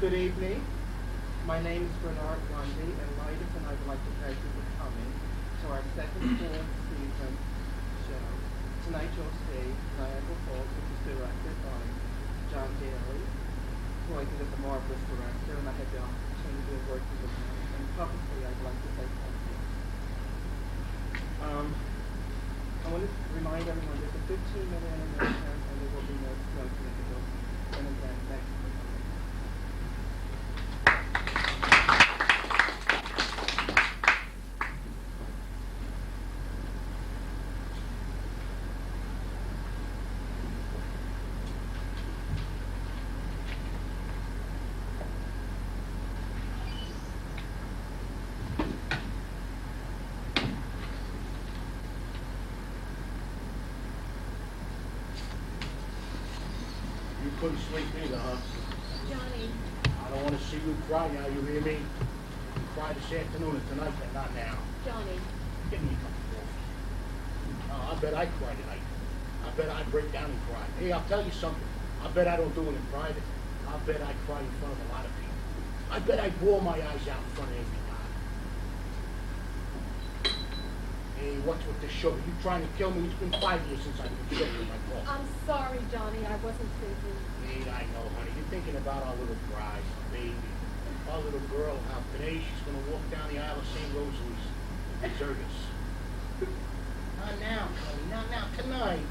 Good evening. My name is Bernard Lundy, and Midas and I would like to thank you for coming to our second full season show. Tonight you'll see Niagara Falls, which is directed by John Daly, who I think is a marvelous director, and I had the opportunity of working with him. And publicly, I'd like to say thank you. I want to remind everyone there's a 15-minute intermission, and there will be no smoking in the building. And again, thank you for coming. You couldn't sleep either, huh? Johnny. I don't want to see you cry now, you hear me? You cry this afternoon and tonight, but not now. Johnny. Give me a cup of coffee. I bet I cry tonight. I bet I break down and cry. Hey, I'll tell you something. I bet I don't do it in private. I bet I cry in front of a lot of people. I bet I bawl my eyes out in front of every guy. Hey, what's with this sugar? You trying to kill me? It's been 5 years since I've been sugar in my coffee. I'm sorry, Johnny. I wasn't thinking. Hey, I know, honey. You're thinking about our little bride, baby. Our little girl. Now, today she's going to walk down the aisle of St. Rosalie's and desert us. Not now, honey. Not now. Tonight.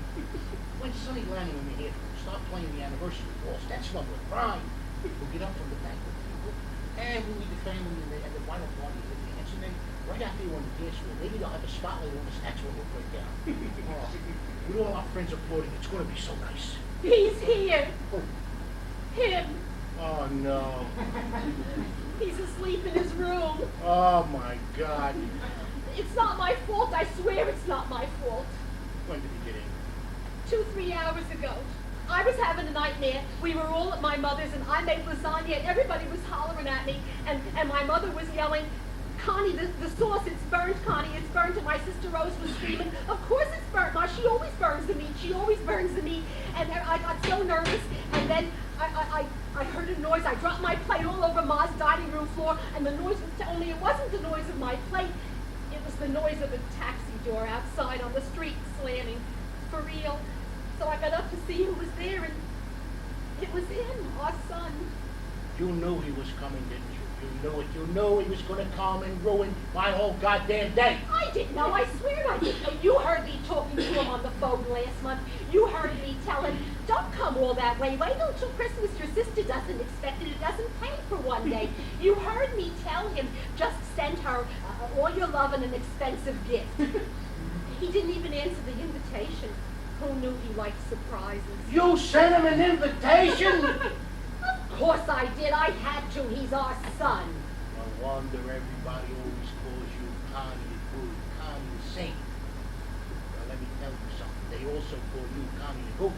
When Sonny Lanning and me here start playing the anniversary waltz, that's when we'll cry. We'll get up from the banquet table, and we'll leave the family and the bridal party at the dance, and then right after you on the dance floor, maybe they'll have a spotlight on us. That's when we'll break down. Oh, with all our friends applauding, it's going to be so nice. He's here. Oh. Him. Oh, no. He's asleep in his room. Oh, my God. It's not my fault. I swear it's not my fault. When did he get in? 2-3 hours ago. I was having a nightmare. We were all at my mother's, and I made lasagna, and everybody was hollering at me, and my mother was yelling, Connie, the sauce, it's burnt, Connie, it's burnt. And my sister Rose was screaming, of course it's burnt, Ma. She always burns the meat. She always burns the meat. And I got so nervous, and then I heard a noise. I dropped my plate all over Ma's dining room floor, and the noise was, only it wasn't the noise of my plate. It was the noise of a taxi door outside on the street slamming. For real. So I got up to see who was there, and it was him, our son. You knew he was coming, didn't you? You knew it. You knew he was going to come and ruin my whole goddamn day. I didn't know. I swear I didn't know. You heard me talking to him on the phone last month. You heard me tell him, don't come all that way. Wait until Christmas. Your sister doesn't expect it. It doesn't pay for one day. You heard me tell him, just send her all your love and an expensive gift. He didn't even answer the invitation. Who knew he liked surprises? You sent him an invitation? Of course I did. I had to. He's our son. No wonder everybody always calls you Connie the Good, Connie the Saint. Well, let me tell you something. They also call you Connie the Goof.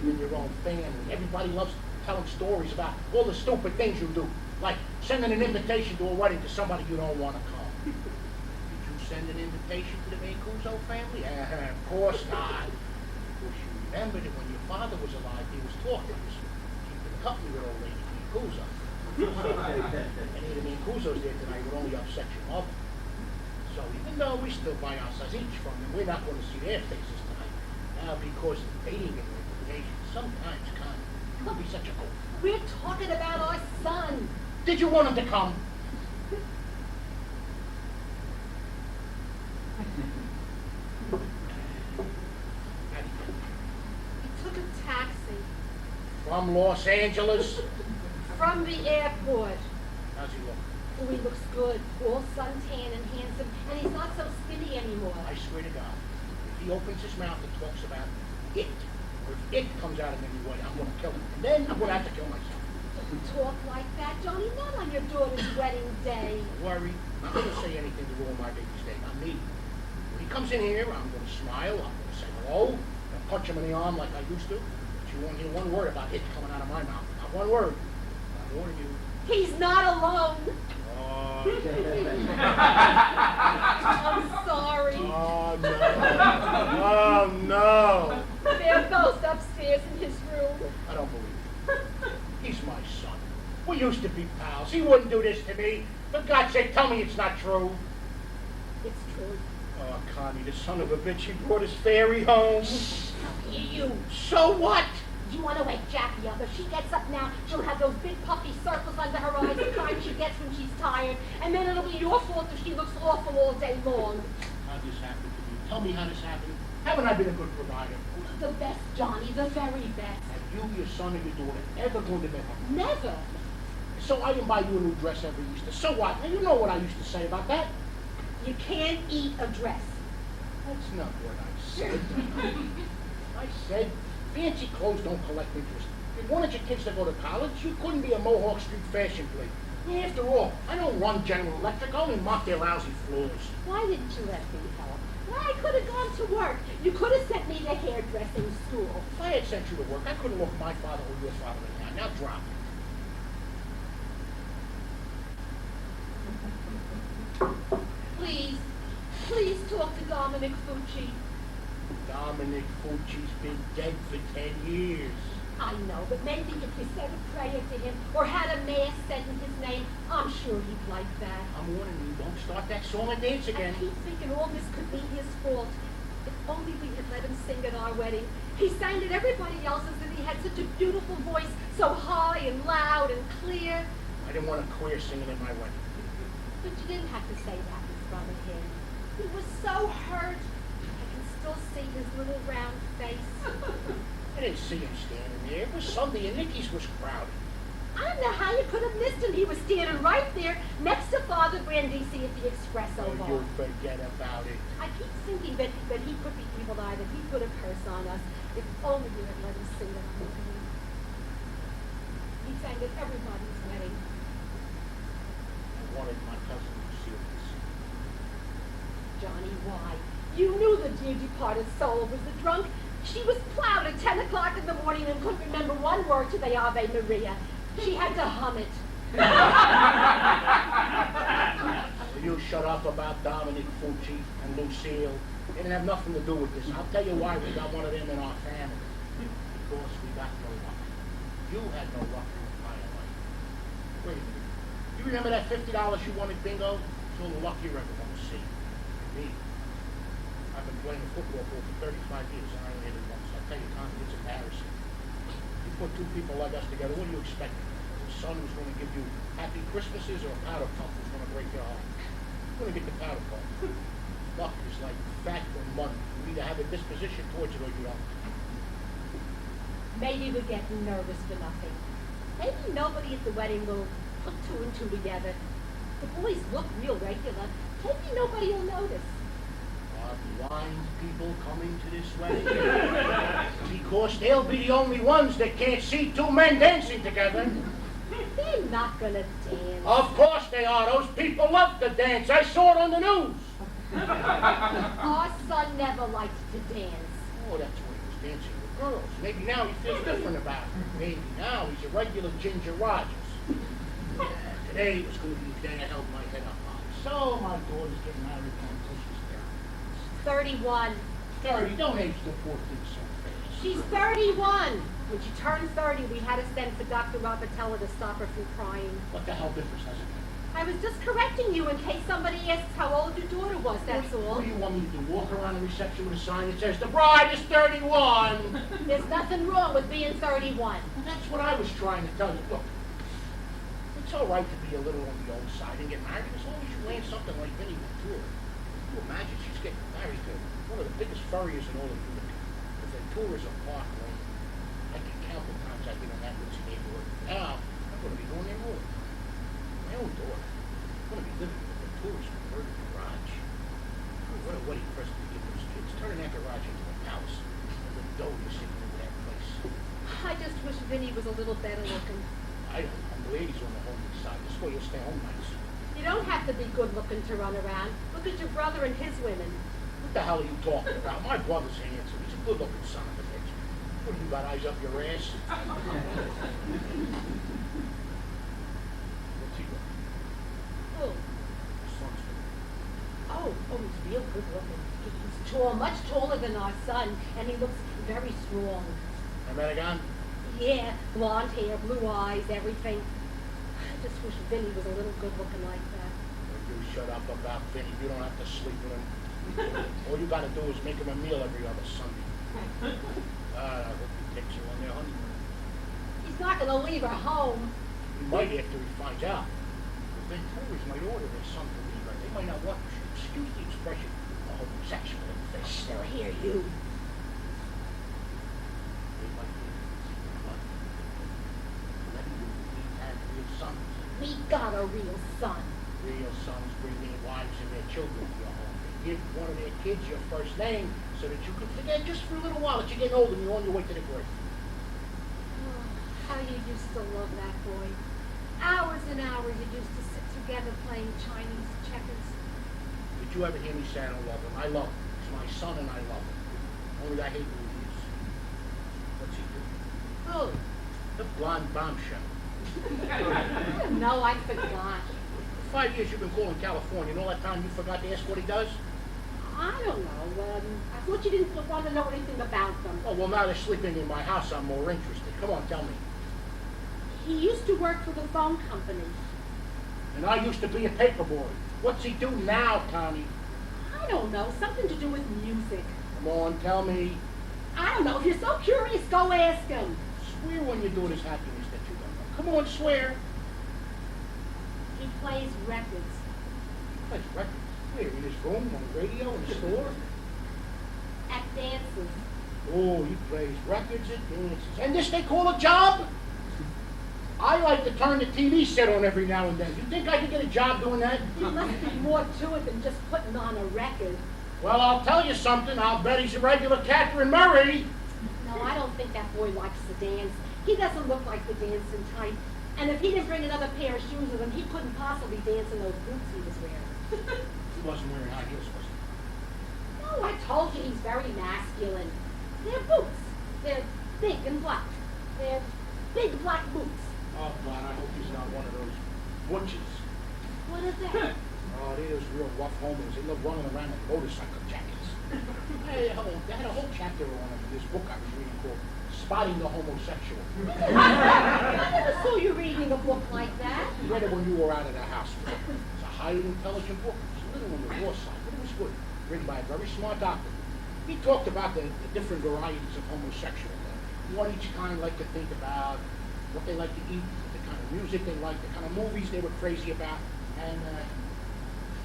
Even your own family. Everybody loves telling stories about all the stupid things you do. Like sending an invitation to a wedding to somebody you don't want to come. Did you send an invitation to the Mancuso family? Of course not. Of course you remember that when your father was alive, he was talking. He was keeping company with old lady Mancuso. Any of the Mancusos there tonight would only upset your mother. So even though we still buy ourselves each from them, we're not going to see their faces tonight. Because they didn't get an invitation. Sometimes, Connie, you would be such a goof. We're talking about our son. Did you want him to come? He took a taxi From Los Angeles? from the airport. How's he look? Oh, he looks good, all suntan and handsome, and he's not so skinny anymore. I swear to God, if he opens his mouth and talks about it, or if it comes out in any way, I'm going to kill him. And then I'm going to have to kill myself. Don't talk like that, Johnny, not on your daughter's wedding day. Don't worry. I'm not going to say anything to ruin my baby's day. Not me. When he comes in here, I'm going to smile. I'm going to say hello. And punch him in the arm like I used to. But you won't hear one word about it coming out of my mouth. Not one word. I warn you. He's not alone. Oh, I'm sorry. oh no. Oh no. They're both upstairs in his room. I don't believe it. He's my son. We used to be pals. He wouldn't do this to me. For God's sake, tell me it's not true. It's true. Oh, Connie, the son of a bitch, he brought his fairy home. You. So what? You want to wake Jackie up. If she gets up now, she'll have those big puffy circles under her eyes, the kind she gets when she's tired. And then it'll be your fault if she looks awful all day long. How'd this happen to you? Tell me how this happened. Haven't I been a good provider? The best, Johnny, the very best. Have you, your son, or your daughter ever gone to bed hungry? Never. So I didn't buy you a new dress every Easter. So what? Now you know what I used to say about that. You can't eat a dress. That's not what I said. I said fancy clothes don't collect interest. If you wanted your kids to go to college, you couldn't be a Mohawk Street fashion plate. After all, I don't run General Electric. I only mop their lousy floors. Why didn't you let me help? Well, I could have gone to work. You could have sent me to hairdressing school. If I had sent you to work, I couldn't look my father or your father in the eye. Now drop it. Please, please talk to Dominic Fucci. Dominic Fucci's been dead for 10 years. I know, but maybe if you said a prayer to him or had a mass said in his name, I'm sure he'd like that. I'm warning you, don't start that song and dance again. I keep thinking all this could be his fault. If only we had let him sing at our wedding. He sang at everybody else's and he had such a beautiful voice, so high and loud and clear. I didn't want a queer singing at my wedding. But you didn't have to say that in front of him. He was so hurt. I can still see his little round face. I didn't see him standing there. It was Sunday and Nikki's was crowded. I don't know how you could have missed him. He was standing right there next to Father Brandisi at the Espresso Oh, Bar. you forget about it. I keep thinking that he could be evil-eyed, that he put a curse on us. If only we had let him sing it on the wedding. He sang at everybody's wedding. I wanted my cousin Lucille to sing. Johnny, why? You knew the dear departed soul was the drunk. She was plowed at 10 o'clock in the morning and couldn't remember one word to the Ave Maria. She had to hum it. Will you shut up about Dominic Fucci and Lucille? They didn't have nothing to do with this. I'll tell you why we got one of them in our family. Because we got no luck. You had no luck in your entire life. Wait a minute. You remember that $50 you won at bingo? It's all the luck you're ever going to see. Me. I've been playing football for over 35 years and I only hit it once. I'll tell you, Connie, it's embarrassing. You put two people like us together, what do you expect? A son who's going to give you happy Christmases or a powder puff who's going to break your heart? You're going to get the powder puff. Luck is like fat or money. You either have a disposition towards it or you don't. Maybe we're getting nervous for nothing. Maybe nobody at the wedding will put two and two together. The boys look real regular. Maybe nobody will notice. Are blind people coming to this wedding? Because they'll be the only ones that can't see two men dancing together. They're not gonna dance. Of course they are. Those people love to dance. I saw it on the news. Our son never liked to dance. Oh, that's when he was dancing with girls. Maybe now he feels different about it. Maybe now he's a regular Ginger Rogers. Today was going to be the day I held my head up high. So my daughter's getting married until she's 31. 30. Don't age the poor thing so fast. She's 31. When she turned 30, we had to send for Dr. Robertella to stop her from crying. What the hell difference does it make? I was just correcting you in case somebody asks how old your daughter was, that's all. What do you want me to do? Walk around the reception with a sign that says, the bride is 31. There's nothing wrong with being 31. Well, that's what I was trying to tell you. Look, it's all right to be a little on the old side and get married as long as you land something like Vinnie Ventura. Can you imagine she's getting married to one of the biggest furriers in all of Utica. The Ventura's a park lane. I can count the times I've been in that rich neighborhood. Now, I'm going to be going there all the time. My own daughter. I'm going to be living in the Ventura's converted garage. Oh, what a wedding present to give those kids. Turning that garage into a palace. And the dough you're sitting into that place. I just wish Vinny was a little better looking. I don't. I'm the ladies on the homely side. This way you'll stay home nights. You don't have to be good looking to run around. Look at your brother and his women. What the hell are you talking about? My brother's handsome. He's a good-looking son of a bitch. What, you got eyes up your ass? What's he got? Oh, His son's he's real good looking. He's tall, much taller than our son, and he looks very strong. American? Yeah, blonde hair, blue eyes, everything. just wish Vinny was a little good looking like that. You shut up about Vinny. You don't have to sleep with him. All you gotta do is make him a meal every other Sunday. I hope he takes you on their honeymoon. He's not going to leave her home. He might after he finds out. The big tourists might order their son to leave her. They might not want to. Excuse the expression, a homosexual fish. They'll hear you. They might be. But let me have real sons. We got a real son. Real sons bring their wives and their children to your home. They give one of their kids your first name so that you can forget just for a little while that you're getting old and you're on your way to the grave. Oh, how you used to love that boy. Hours and hours you used to sit together playing Chinese checkers. Did you ever hear me say I don't love him? I love him. He's my son and I love him. Only I hate who he is. What's he do? Oh, the blonde bombshell. No, I forgot. For 5 years you've been calling California, and all that time you forgot to ask what he does? I don't know. I thought you didn't want to know anything about them. Oh, well, now they're sleeping in my house. I'm more interested. Come on, tell me. He used to work for the phone company. And I used to be a paper boy. What's he do now, Connie? I don't know. Something to do with music. Come on, tell me. I don't know. If you're so curious, go ask him. Swear when you're doing his happiness that you don't know. Come on, swear. He plays records. He plays records. Where, in his room, on the radio, in the store? At dances. Oh, he plays records and dances. And this they call a job? I like to turn the TV set on every now and then. You think I could get a job doing that? There must be more to it than just putting on a record. Well, I'll tell you something. I'll bet he's a regular Catherine Murray. No, I don't think that boy likes to dance. He doesn't look like the dancing type. And if he didn't bring another pair of shoes with him, he couldn't possibly dance in those boots he was wearing. He wasn't wearing high heels, was he? No, I told you he's very masculine. They're boots. They're big and black. They're big black boots. Oh, God, I hope he's not one of those butches. What is that? Oh, they're those real rough homies. They love running around in motorcycle jackets. They had a whole chapter on them in this book I was reading called Spotting the Homosexual. I never saw you reading a book like that. I read it when you were out of the house. It's a highly intelligent book. It was a little on the raw side, but it was good. Written by a very smart doctor. He talked about the different varieties of homosexual. What each kind like to think about, what they like to eat, the kind of music they like, the kind of movies they were crazy about. And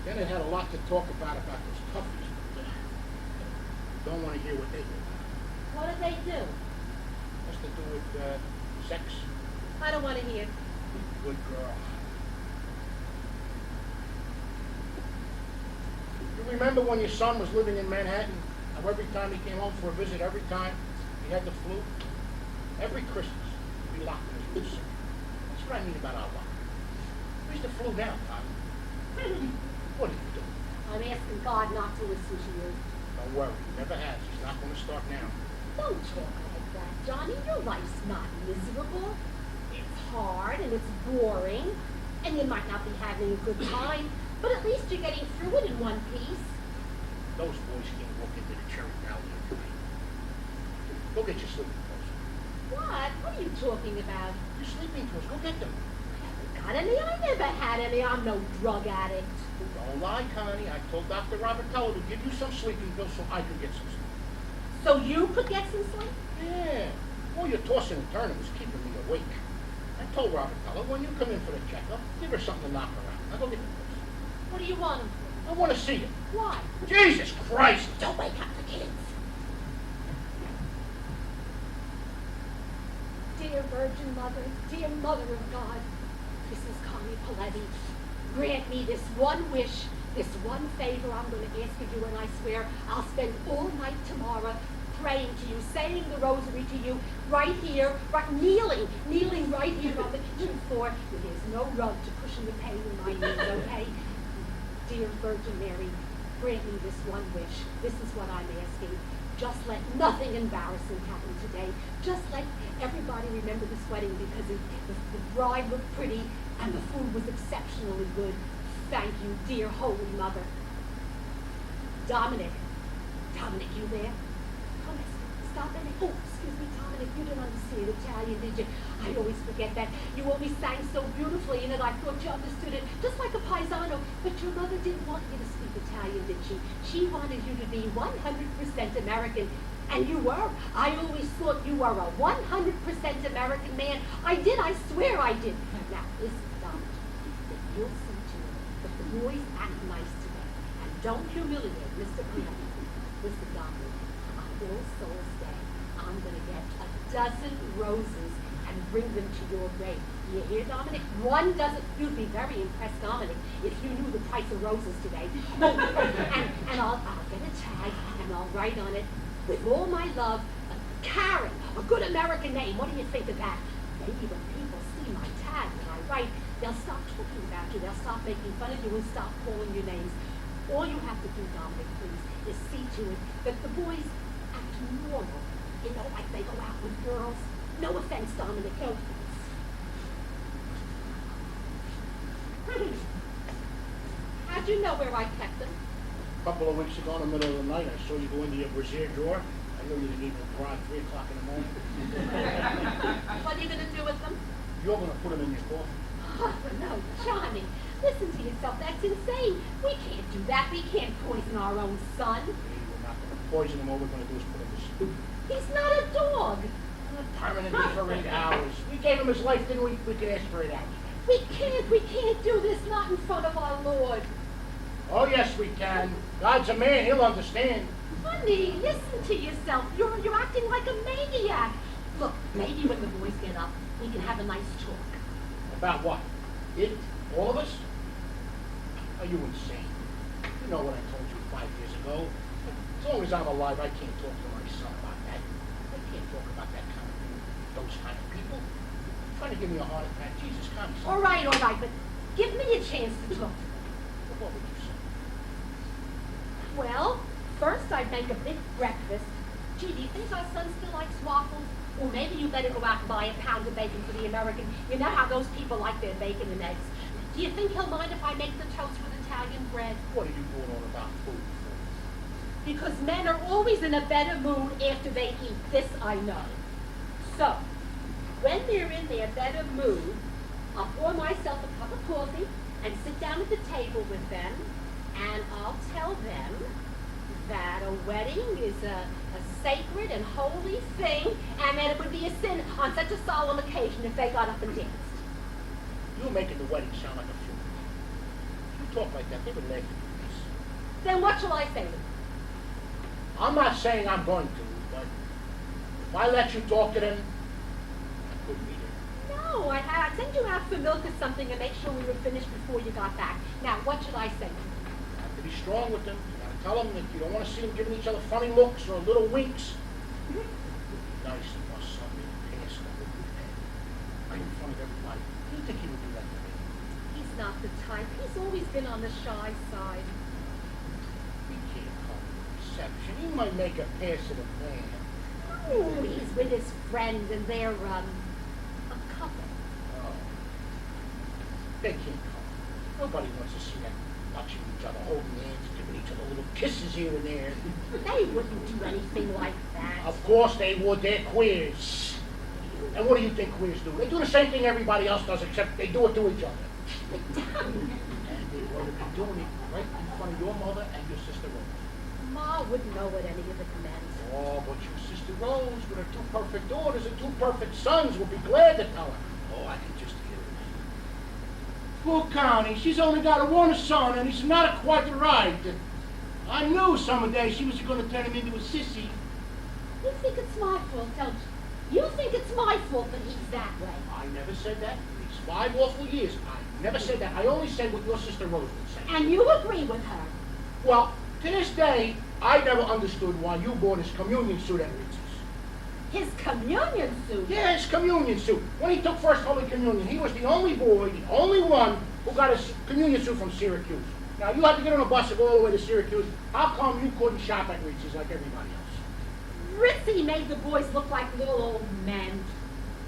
then it had a lot to talk about those toughies. Don't want to hear what they do. What did they do? Has to do with sex. I don't want to hear. Good girl. You remember when your son was living in Manhattan? How every time he came home for a visit, every time he had the flu? Every Christmas, he'd be locked in his room. That's what I mean about our luck. Where's the flu now, Tommy? What are you doing? I'm asking God not to listen to you. Don't worry, he never has. He's not going to start now. Don't talk like that, Johnny. Your life's not miserable. It's hard and it's boring, and you might not be having a good time, but at least you're getting through it in one piece. Those boys can't walk into the Cherry Valley tonight. Go get your sleeping clothes. What? What are you talking about? Your sleeping clothes, go get them. I haven't got any. I never had any. I'm no drug addict. Don't lie, Connie. I told Dr. Robertello to give you some sleeping pills so I could get some sleep. So you could get some sleep? Yeah. All your tossing and turning was keeping me awake. I told Robertello, when you come in for the checkup, give her something to knock around. Now go get the pills. What do you want? I want to see you. Why? Jesus Christ! Don't wake up the kids. Dear Virgin Mother, dear Mother of God, this is Connie Paletti. Grant me this one wish, this one favor I'm going to ask of you, and I swear I'll spend all night tomorrow praying to you, saying the rosary to you, right here, kneeling right here on the kitchen floor. There's no rug to cushion the pain in my knees, okay? Dear Virgin Mary, grant me this one wish. This is what I'm asking. Just let nothing embarrassing happen today. Just let everybody remember this wedding because the bride looked pretty and the food was exceptionally good. Thank you, dear Holy Mother. Dominic, you there? Come, stop and, oh, excuse me, Dominic, you didn't understand Italian, did you? I always forget that. You always sang so beautifully in it, I thought you understood it, just like a paisano. But your mother didn't want you to speak Italian, did she? She wanted you to be 100% American. And you were. I always thought you were a 100% American man. I did, I swear I did. Now, listen, Dominic, if you'll see to it that the boys act nice today, and don't humiliate Mr. Cleveland. Listen, Dominic, on All Souls Day, I'm going to get a dozen roses and bring them to your grave. Do you hear, Dominic? One dozen. You'd be very impressed, Dominic, if you knew the price of roses today. Oh, and I'll get a tag, and I'll write on it, with all my love, Karen, a good American name. What do you think of that? Maybe when people see my tag when I write, they'll stop talking about you. They'll stop making fun of you and stop calling you names. All you have to do, Dominic, please, is see to it that the boys act normal. You know, like they go out with girls. No offense, Dominic, no offense. How'd you know where I kept them? A couple of weeks ago in the middle of the night, I saw you go into your brassiere drawer. I knew you didn't even bra at 3 o'clock in the morning. What are you going to do with them? You're going to put them in your coffin. Oh, no, Johnny. Listen to yourself. That's insane. We can't do that. We can't poison our own son. We're not going to poison him. All we're going to do is put him to sleep. He's not a dog. Permanently for 8 hours. We gave him his life, didn't we? We could ask for 8 hours. We can't do this, not in front of our Lord. Oh, yes, we can. God's a man. He'll understand. Honey, listen to yourself. You're acting like a maniac. Look, maybe when the boys get up, we can have a nice talk. About what? It? All of us? Are you insane? You know what I told you 5 years ago. As long as I'm alive, I can't talk to my son about that. I can't talk about that kind of thing with those kind of people. You're trying to give me a heart attack. Jesus, calm yourself. All right, but give me a chance to talk. What would you say? Well, first I'd make a big breakfast. Gee, do you think our son still likes waffles? Or maybe you better go out and buy a pound of bacon for the American. You know how those people like their bacon and eggs. Do you think he'll mind if I make the toast with Italian bread? What are you going on about food for? Because men are always in a better mood after they eat. This I know. So, when they're in their better mood, I'll pour myself a cup of coffee and sit down at the table with them, and I'll tell them that a wedding is a sacred and holy thing, and that it would be a sin on such a solemn occasion if they got up and danced. You're making the wedding sound like a funeral. If you talk like that, they would laugh at you. Then what shall I say? I'm not saying I'm going to, but if I let you talk to them, I couldn't be there. No, I'd send you out for milk or something and make sure we were finished before you got back. Now, what should I say? You have to be strong with them. You got to tell them that you don't want to see them giving each other funny looks or little winks. Nice to my son being passed over the head. Right in front of everybody. Do you think he would do that to me? He's not the type. He's always been on the shy side. We can't call it reception. He might make a pass at a man. Oh, he's with his friend and they're, a couple. Oh. They can't come. Nobody wants to see them watching each other, holding hands, giving each other little kisses here and there. They wouldn't do anything like that. Of course they would. They're queers. And what do you think queers do? They do the same thing everybody else does, except they do it to each other. And they're going to be doing it right in front of your mother and your sister Rose. Ma wouldn't know what any of it meant. Oh, but your sister Rose, with her 2 perfect daughters and 2 perfect sons, will be glad to tell her. Oh, I can just hear it. Poor Connie, she's only got a one son, and he's not quite right. I knew someday she was going to turn him into a sissy. You think it's my fault, don't you? You think it's my fault that he's that way. I never said that. These 5 awful years, I never said that. I only said what your sister Rose would say. And you agree with her. Well, to this day, I never understood why you bought his communion suit at Ritz's. His communion suit? Yeah, his communion suit. When he took First Holy Communion, he was the only boy, the only one, who got his communion suit from Syracuse. Now, you had to get on a bus and go all the way to Syracuse. How come you couldn't shop at Ritz's like everybody else? Ritzy made the boys look like little old men.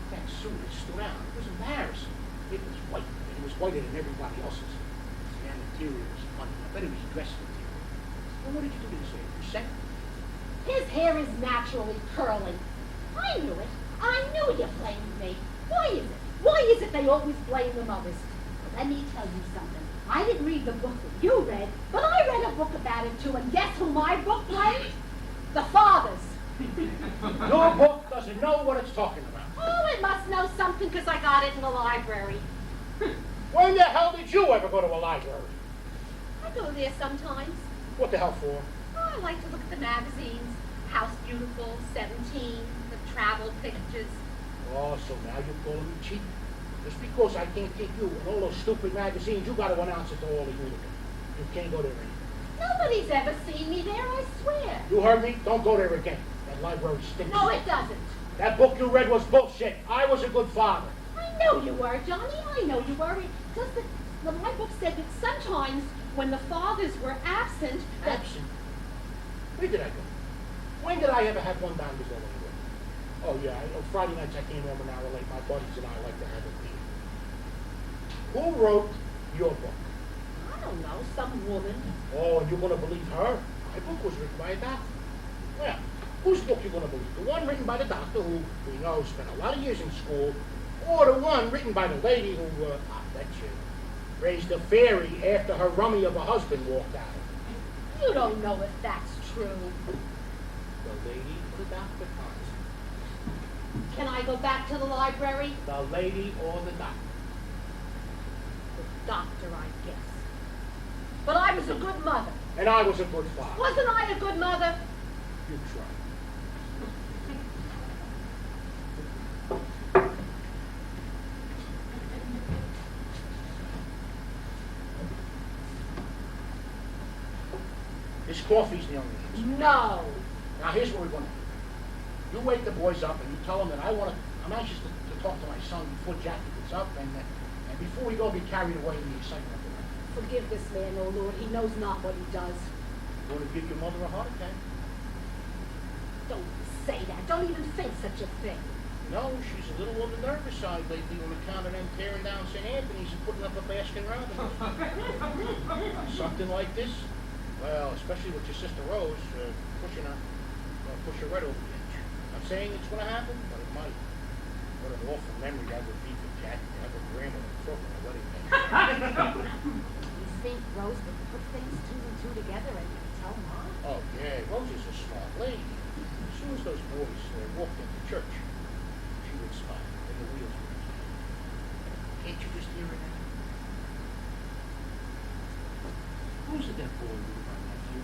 That suit had stood out. It was embarrassing. It was white, and it was whiter than everybody else's. The material was funny. I bet it was dress material. Well, what did you do to this lady? You sent? His hair is naturally curly. I knew it. I knew you blamed me. Why is it? Why is it they always blame the mothers? Well, let me tell you something. I didn't read the book that you read, but I read a book about it too, and guess who my book blamed? The fathers. Your book doesn't know what it's talking about. Oh, it must know something because I got it in the library. When the hell did you ever go to a library? I go there sometimes. What the hell for? Oh, I like to look at the magazines. House Beautiful, 17, the travel pictures. Oh, so now you're calling me cheap? Just because I can't take you and all those stupid magazines, you got to announce it to all the hooligans. You can't go there anymore. Nobody's ever seen me there, I swear. You heard me? Don't go there again. That library stinks. No, it doesn't. That book you read was bullshit. I was a good father. I know you were, Johnny. I know you were. It's just that my book said that sometimes when the fathers were absent... Absent? Where did I go? When did I ever have one down to go anywhere? Oh, yeah, Friday nights I came home an hour late. My buddies and I like to have a beer. Who wrote your book? I don't know, some woman. Oh, and you're going to believe her? My book was written by a doctor. Well, whose book you going to believe? The one written by the doctor who we know spent a lot of years in school, or the one written by the lady who, I bet you, raised a fairy after her rummy of a husband walked out? You don't know if that's true. The lady or the doctor, Connie? Can I go back to the library? The lady or the doctor? The doctor, I guess. But I was a good mother. And I was a good father. Wasn't I a good mother? You tried. This coffee's the only answer. No. Now here's what we're going to do. You wake the boys up and you tell them that I'm anxious to talk to my son before Jackie gets up and before we go be carried away in the excitement of the night. Forgive this man, O Lord. He knows not what he does. You want to give your mother a heart attack? Don't say that. Don't even think such a thing. No, she's a little on the nervous side lately on account of them tearing down St. Anthony's and putting up a Baskin Robbins. Something like this? Well, especially with your sister Rose pushing her, push her right over the edge. I'm saying it's going to happen, but it might. What an awful memory that would be for Jack to have her grandmother croak on a wedding day. You think Rose would put things two and two together and tell Mom? Oh, yeah, Rose is a smart lady. As soon as those boys walked into church, she would smile and the wheels would turn. Can't you just hear it now? Who's it that boy with my nephew?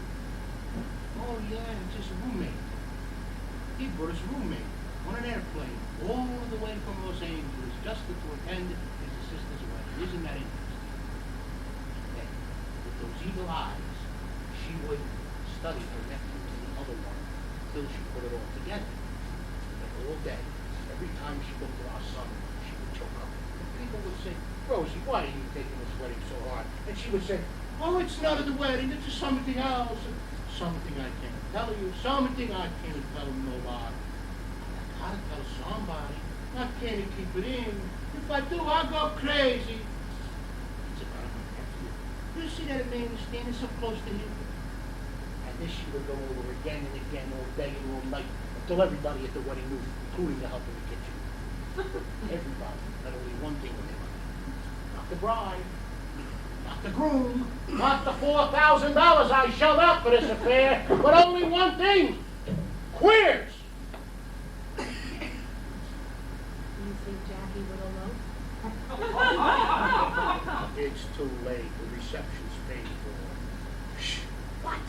Oh, yeah, it's his roommate. He brought his roommate on an airplane all the way from Los Angeles just to attend his sister's wedding. Isn't that interesting? And then, with those eagle eyes, she would study her nephew and the other one till she put it all together. And all day, every time she looked at our son, she would choke up. And people would say, Rosie, why are you taking this wedding so hard? And she would say, oh, it's not the wedding, it's just something else. Something I can't tell you, something I can't tell nobody. I gotta tell somebody. I can't keep it in. If I do, I'll go crazy. It's about my nephew. You see that man is standing so close to him? And this she would go over again and again all day and all night until everybody at the wedding knew, including the help in the kitchen. Everybody had only one thing on their mind. Not the bride. Not the groom, not the $4,000 I shelled out for this affair, but only one thing: queers. Do you think Jackie would elope? It's too late. The reception's paid for. Shh. What?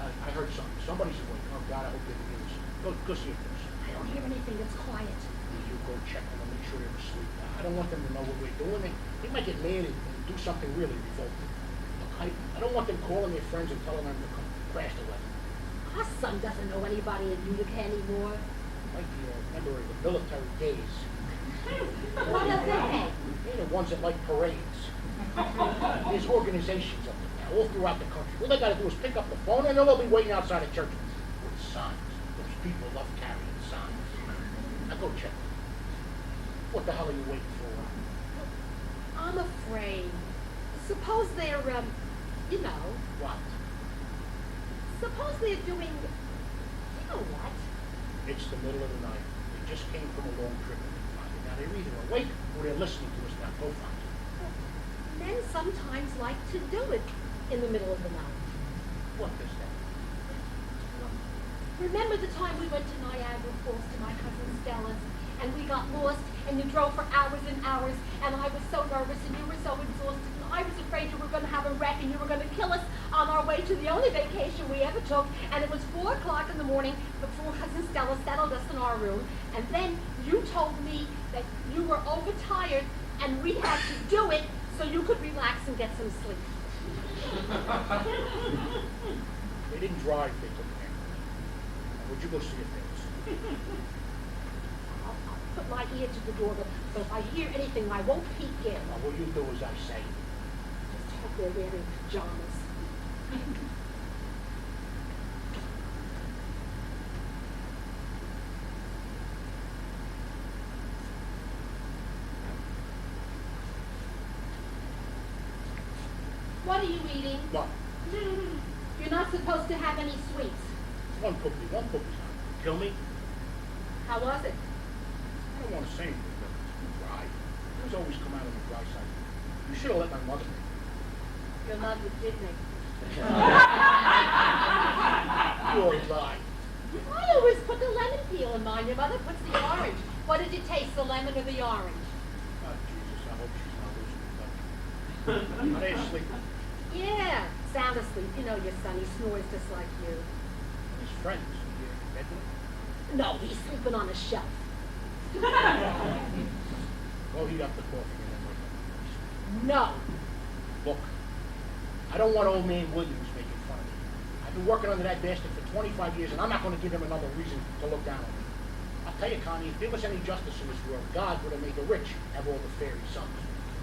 I heard something. Somebody's awake. Oh God, I hope they're the news. Go see it first. I don't hear anything. It's quiet. You go check on them, make sure they're asleep. I don't want them to know what we're doing. They might get mad and do something really revolting. Look, I don't want them calling their friends and telling them to come crash the wedding. Our son doesn't know anybody in Utica anymore. Might be a member of the military days. What are they? They're the ones that like parades. There's organizations of them now, all throughout the country. All they got to do is pick up the phone and they'll be waiting outside the church with signs. Those people love carrying signs. Now go check them. What the hell are you waiting for? I'm afraid. Suppose they're, you know, What? suppose they're doing, It's the middle of the night. They just came from a long trip and they find it. Now they're either awake or they're listening to us now. Go find it. Men sometimes like to do it in the middle of the night. What does that mean? Remember the time we went to Niagara Falls to my cousin Stella's, and we got lost, and you drove for hours and hours, and I was so nervous, and you were so exhausted, and I was afraid you were going to have a wreck, and you were going to kill us on our way to the only vacation we ever took, and it was 4 o'clock in the morning before cousin Stella settled us in our room, and then you told me that you were overtired, and we had to do it so you could relax and get some sleep. They didn't drive, they took an ambulance. Now, would you go see your face? I'll put my ear to the door, but if I hear anything, I won't peek in. Now, will you do as I say? Just hope they're wearing pajamas. What are you eating? What? You're not supposed to have any sweets. One cookie's not gonna kill me. How was it? I don't want to say anything, but it's too dry. Things always come out on the dry side. You should have let my mother make it. Your mother did make it. You always lie. I always put the lemon peel in mine. Your mother puts the orange. What did you taste, the lemon or the orange? Oh, Jesus, I hope she's not losing her touch. Are they asleep? Yeah, sound asleep. You know your son. He snores just like you. His friends. You in bed with him? No, he's sleeping on a shelf. Go heat up the coffee and then wake up. No. Look, I don't want old man Williams making fun of me. I've been working under that bastard for 25 years, and I'm not going to give him another reason to look down on me. I'll tell you, Connie, if there was any justice in this world, God would have made the rich have all the fairy sons.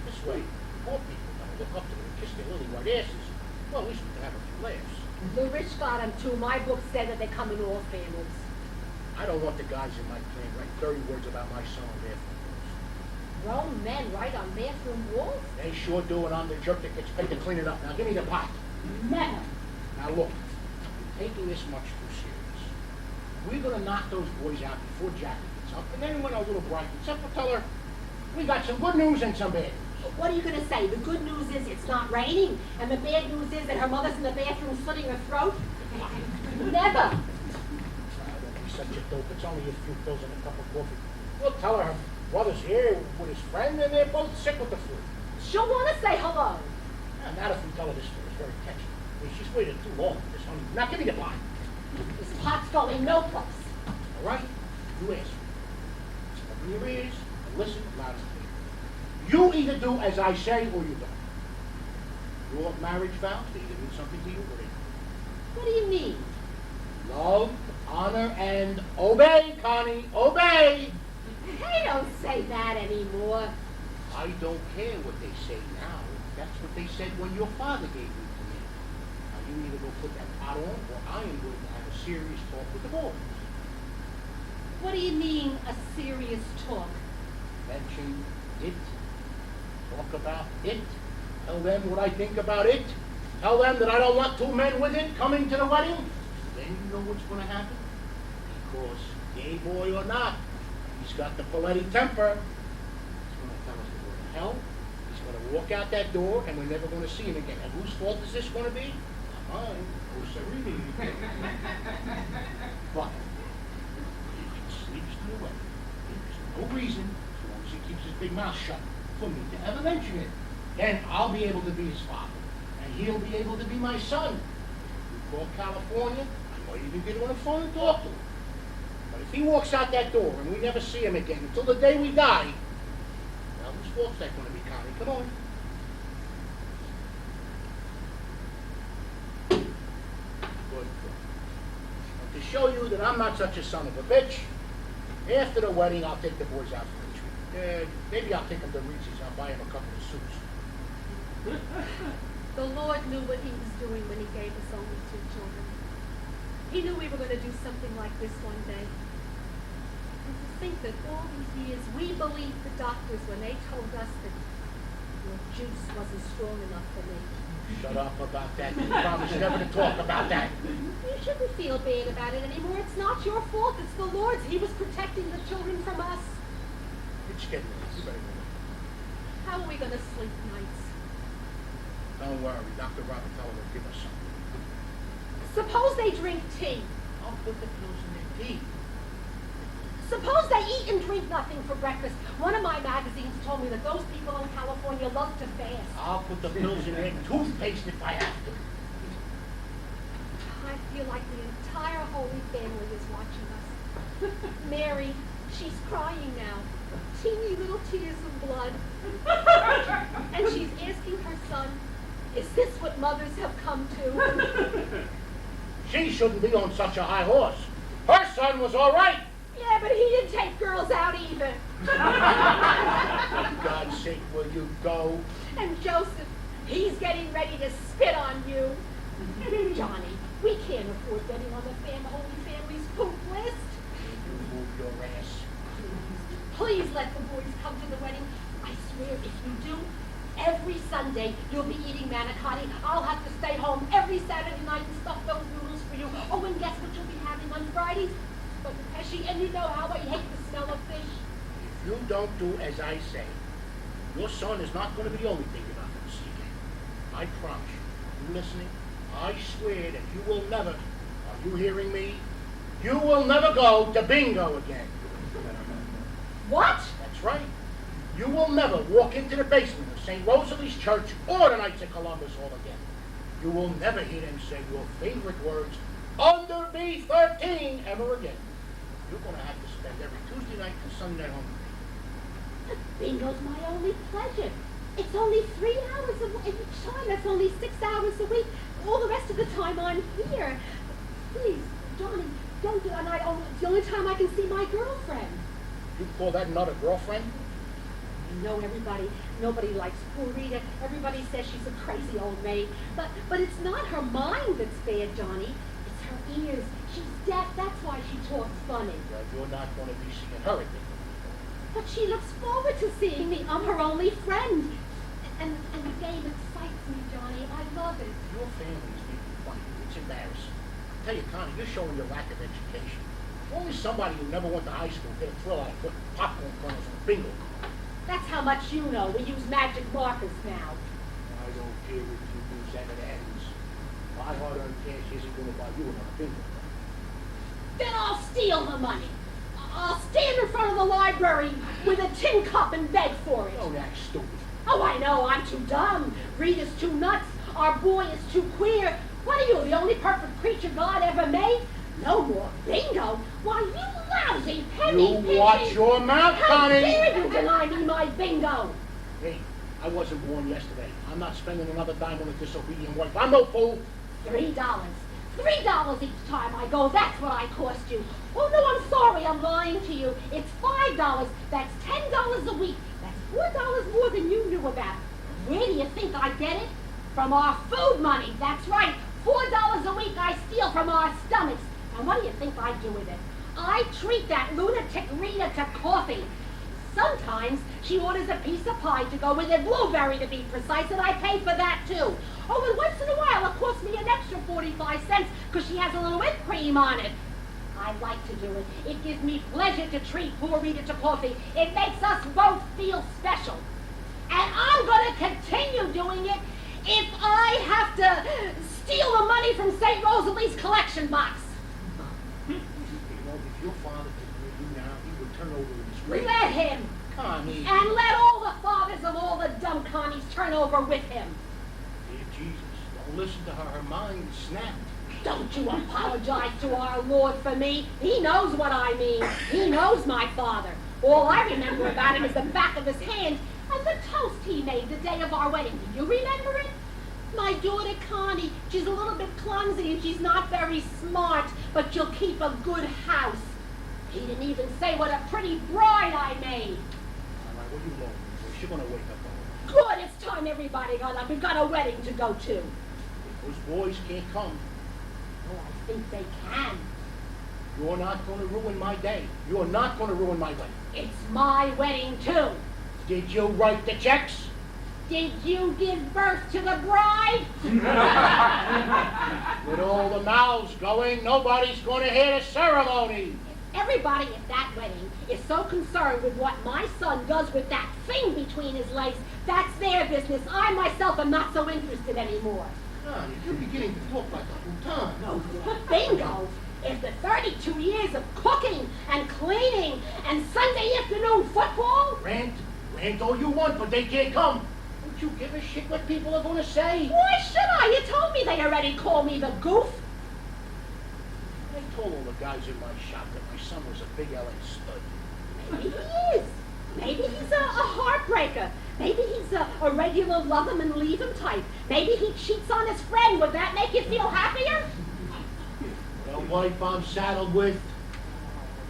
This way, poor people don't look up to them and kiss their lily white asses. Well, at least we can have a few laughs. The rich got him too. My book said that they come in all families. I don't want the guys in my clan write dirty words about my son on their photos. Grown men write on bathroom walls? They sure do, and I'm the jerk that gets paid to clean it up. Now, give me the pot. Never. Now, look, you're taking this much too serious. We're going to knock those boys out before Jackie gets up, and then when our little bride gets up, we'll tell her we got some good news and some bad news. What are you going to say? The good news is it's not raining, and the bad news is that her mother's in the bathroom slitting her throat? Never. Don't be such a dope. It's only a few pills and a cup of coffee. We'll tell her brother's here with his friend, and they're both sick with the flu. She'll want to say hello. Not if we tell her this story. It's very catchy. I mean, she's waited too long for this, honey. Now, give me the pot. This pot's going no place. All right? You ask me. Open your ears and listen loud and clear. You either do as I say or you don't. Your marriage vows, they either mean something to you or they don't. What do you mean? Love, honor, and obey, Connie. Obey! They don't say that anymore. I don't care what they say now. That's what they said when your father gave you to me. Now you either go put that pot on, or I am going to have a serious talk with the boys. What do you mean, a serious talk? Mention it. Talk about it. Tell them what I think about it. Tell them that I don't want two men with it coming to the wedding. Then you know what's going to happen. Because, gay boy or not, he's got the Paletti temper. He's going to tell us to go to hell. He's going to walk out that door, and we're never going to see him again. And whose fault is this going to be? Not mine. Oh, Serene. But if he sleeps through the wedding, there's no reason, as long as he keeps his big mouth shut, for me to ever mention it. Then I'll be able to be his father, and he'll be able to be my son. We call California, I might even get on the phone and talk to him. But if he walks out that door and we never see him again until the day we die, well, whose fault's that going to be, Connie? Come on. Good. And to show you that I'm not such a son of a bitch, after the wedding, I'll take the boys out for a treat. Maybe I'll take them to Reese's. I'll buy them a couple of suits. The Lord knew what he was doing when he gave us only 2 children. He knew we were going to do something like this one day. And to think that all these years we believed the doctors when they told us that your juice wasn't strong enough for me. Shut up about that. You promised never to talk about that. You shouldn't feel bad about it anymore. It's not your fault. It's the Lord's. He was protecting the children from us. It's getting late. You better go. How are we going to sleep nights? Don't worry. Dr. Robatello will give us something. Suppose they drink tea. I'll put the pills in their tea. Suppose they eat and drink nothing for breakfast. One of my magazines told me that those people in California love to fast. I'll put the pills in their toothpaste if I have to. I feel like the entire Holy Family is watching us. Mary, she's crying now. Teeny little tears of blood. And she's asking her son, is this what mothers have come to? She shouldn't be on such a high horse. Her son was all right. Yeah, but he didn't take girls out either. For God's sake, will you go? And Joseph, he's getting ready to spit on you. Johnny, we can't afford getting on the Holy Family's poop list. You move your ass. Please let the boys come to the wedding. I swear, if you do, every Sunday you'll be eating manicotti. I'll have to stay home every Saturday night and stuff those noodles for you. Oh, and guess what you'll be having on Fridays? But Pesci, and you know how I hate the smell of fish. If you don't do as I say, your son is not going to be the only thing you're not going to see again. I promise you. You listening? I swear that you will never, are you hearing me? You will never go to bingo again. What? That's right. You will never walk into the basement of St. Rosalie's Church or the Knights of Columbus Hall again. You will never hear them say your favorite words under B13 ever again. You're going to have to spend every Tuesday night and Sunday night home with me. Bingo's my only pleasure. It's only 3 hours each time. That's only 6 hours a week. All the rest of the time I'm here. Please, Johnny, don't do it. It's the only time I can see my girlfriend. You call that not a girlfriend? I know nobody likes poor Rita. Everybody says she's a crazy old maid. But it's not her mind that's bad, Johnny. It's her ears. She's deaf. That's why she talks funny. Well, you're not going to be seeing her again. But she looks forward to seeing me. I'm her only friend. And the game excites me, Johnny. I love it. Your family's making fun of you. It's embarrassing. I tell you, Connie, you're showing your lack of education. Only somebody who never went to high school get a thrill out of putting popcorn kernels on a bingo card. That's how much you know. We use magic markers now. I don't care if you use M&Ms. My hard-earned cash isn't going to buy you another bingo card. Then I'll steal the money. I'll stand in front of the library with a tin cup and beg for it. Don't act stupid. Oh, I know. I'm too dumb. Rita's too nuts. Our boy is too queer. What are you, the only perfect creature God ever made? No more bingo. Why, you lousy penny You watch your mouth, How Connie. dare you deny me my bingo? Hey, I wasn't born yesterday. I'm not spending another dime on a disobedient wife. I'm no fool. $3. $3 each time I go. That's what I cost you. Oh, no, I'm sorry. I'm lying to you. It's $5. That's $10 a week. That's $4 more than you knew about. Where do you think I get it? From our food money. That's right. $4 a week I steal from our stomachs. And what do you think I do with it? I treat that lunatic Rita to coffee. Sometimes she orders a piece of pie to go with it, blueberry to be precise, and I pay for that too. Oh, and once in a while it costs me an extra 45 cents because she has a little whipped cream on it. I like to do it. It gives me pleasure to treat poor Rita to coffee. It makes us both feel special. And I'm going to continue doing it if I have to steal the money from St. Rosalie's collection box. You know, if your father could hear you now, he would turn over in his grave. Let him. Connie. And let all the fathers of all the dumb Connies turn over with him. Dear Jesus, don't listen to her. Her mind is snapped. Don't you apologize to our Lord for me. He knows what I mean. He knows my father. All I remember about him is the back of his hand and the toast he made the day of our wedding. Do you remember it? My daughter Connie, she's a little bit clumsy and she's not very smart, but she'll keep a good house. He didn't even say what a pretty bride I made. All right, what are you lonely for? She's going to wake up. Good, it's time everybody got up. We've got a wedding to go to. Those boys can't come. Oh, I think they can. You're not going to ruin my day. You're not going to ruin my wedding. It's my wedding too. Did you write the checks? Did you give birth to the bride? With all the mouths going, nobody's going to hear the ceremony. Everybody at that wedding is so concerned with what my son does with that thing between his legs. That's their business. I myself am not so interested anymore. Connie, you're beginning to talk like a Bhutan. Bingo! After 32 years of cooking and cleaning and Sunday afternoon football? Rant all you want, but they can't come. Don't you give a shit what people are going to say? Why should I? You told me they already called me the goof. I told all the guys in my shop that my son was a big LA stud. Maybe he is. Maybe he's a heartbreaker. Maybe he's a regular love him and leave him type. Maybe he cheats on his friend. Would that make you feel happier? The wife I'm saddled with.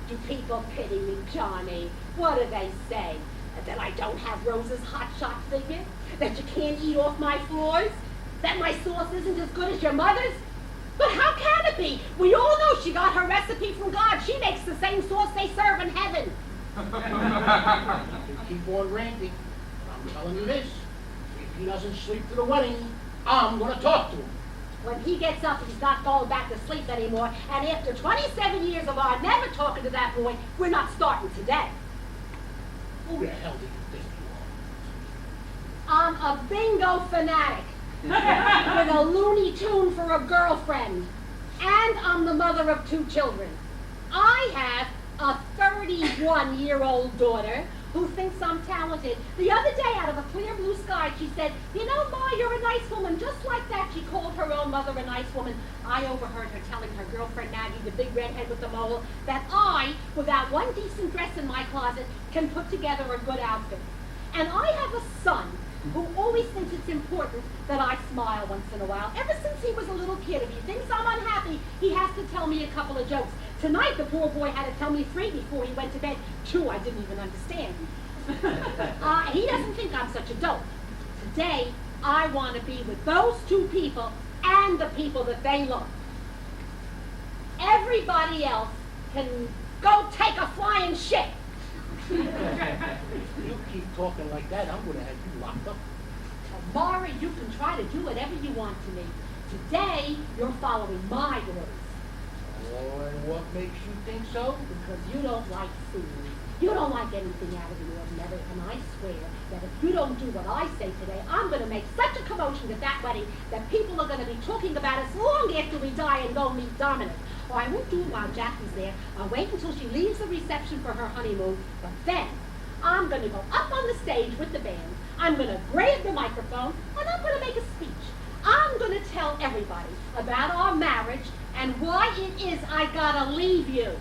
Do people pity me, Johnny? What do they say? That I don't have Rose's hotshot figure? That you can't eat off my floors? That my sauce isn't as good as your mother's? But how can it be? We all know she got her recipe from God. She makes the same sauce they serve in heaven. You keep on ranting. I'm telling you this. If he doesn't sleep to the wedding, I'm going to talk to him. When he gets up, he's not going back to sleep anymore. And after 27 years of our never talking to that boy, we're not starting today. Who the hell do you think you I'm a bingo fanatic with a Looney Tune for a girlfriend. And I'm the mother of 2 children. I have a 31-year-old daughter who thinks I'm talented. The other day, out of a clear blue sky, she said, "You know, Ma, you're a nice woman." Just like that, she called her own mother a nice woman. I overheard her telling her girlfriend Maggie, the big redhead with the mole, that I, without one decent dress in my closet, can put together a good outfit. And I have a son who always thinks it's important that I smile once in a while. Ever since he was a little kid, if he thinks I'm unhappy, he has to tell me a couple of jokes. Tonight, the poor boy had to tell me 3 before he went to bed. 2 I didn't even understand. He doesn't think I'm such a dope. Today, I want to be with those 2 people and the people that they love. Everybody else can go take a flying shit. You keep talking like that, I'm going to have you locked up. Tomorrow, you can try to do whatever you want to me. Today, you're following my orders. Oh, and what makes you think so? Because you don't like food. You don't like anything out of the ordinary, and I swear that if you don't do what I say today, I'm going to make such a commotion at that wedding that people are going to be talking about us long after we die and go meet Dominic. Or I won't do it while Jackie's there. I'll wait until she leaves the reception for her honeymoon, but then I'm going to go up on the stage with the band. I'm going to grab the microphone, and I'm going to make a speech. I'm going to tell everybody about our marriage and why it is I gotta leave you.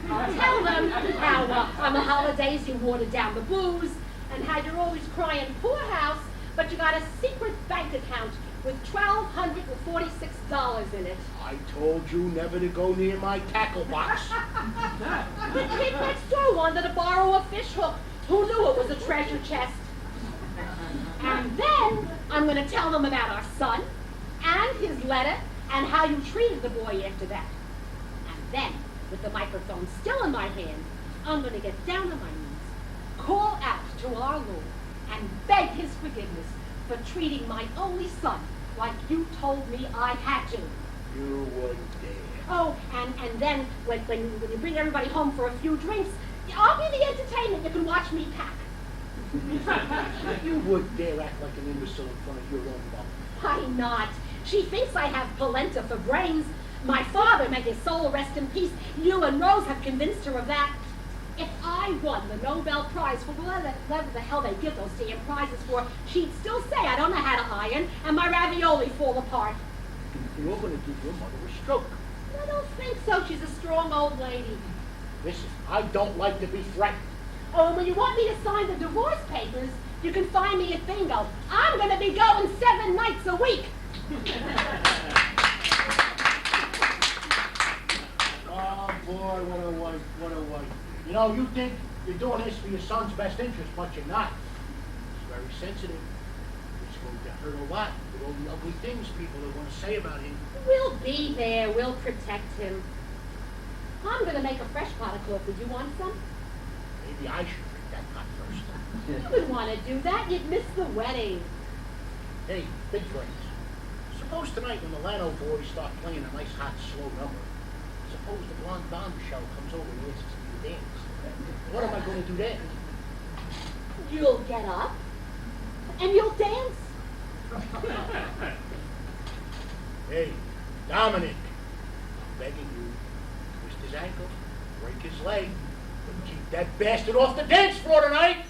I'll tell them how on the holidays you watered down the booze and how you're always crying poor house, but you got a secret bank account with $1,246 in it. I told you never to go near my tackle box. The kid next door wanted to borrow a fish hook. Who knew it was a treasure chest? And then I'm going to tell them about our son and his letter and how you treated the boy after that. And then, with the microphone still in my hand, I'm going to get down on my knees, call out to our Lord, and beg his forgiveness for treating my only son like you told me I had to. You wouldn't dare. Oh, and then when you bring everybody home for a few drinks, I'll be the entertainment. You can watch me pack. You would dare act like an imbecile in front of your own mother. Why not? She thinks I have polenta for brains. My father, may his soul rest in peace, you and Rose have convinced her of that. If I won the Nobel Prize for whatever the hell they give those damn prizes for, she'd still say I don't know how to iron and my ravioli fall apart. You're going to give your mother a stroke. I don't think so. She's a strong old lady. Listen, I don't like to be threatened. Oh, and when you want me to sign the divorce papers, you can find me at bingo. I'm going to be going 7 nights a week. Oh, boy, what a wife. You know, you think you're doing this for your son's best interest, but you're not. He's very sensitive. It's going to hurt a lot with all the ugly things people are going to say about him. We'll be there. We'll protect him. I'm going to make a fresh pot of coffee. You want some? Maybe I should drink that cot first. You wouldn't want to do that. You'd miss the wedding. Hey, big brains. Suppose tonight when the Lano boys start playing a nice, hot, slow number, suppose the blonde bombshell comes over and asks me to dance. What am I going to do then? You'll get up and you'll dance. Hey, Dominic, I'm begging you, twist his ankle, break his leg, but keep that bastard off the dance floor tonight!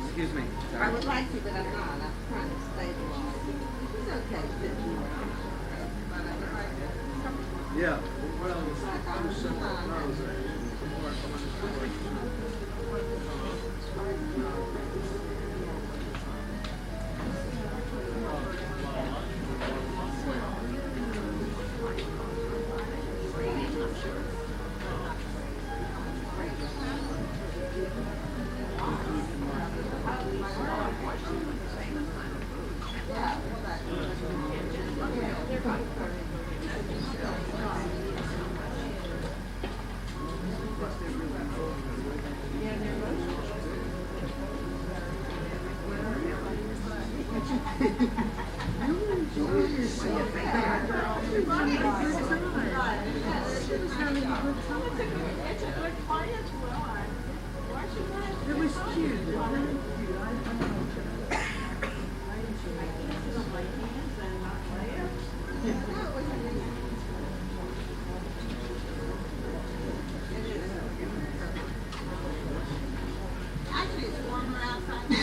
Excuse me. I would like to, but I'm not. I'm trying to stay long. It's okay. Yeah. It was cute. Actually, it's warmer outside now.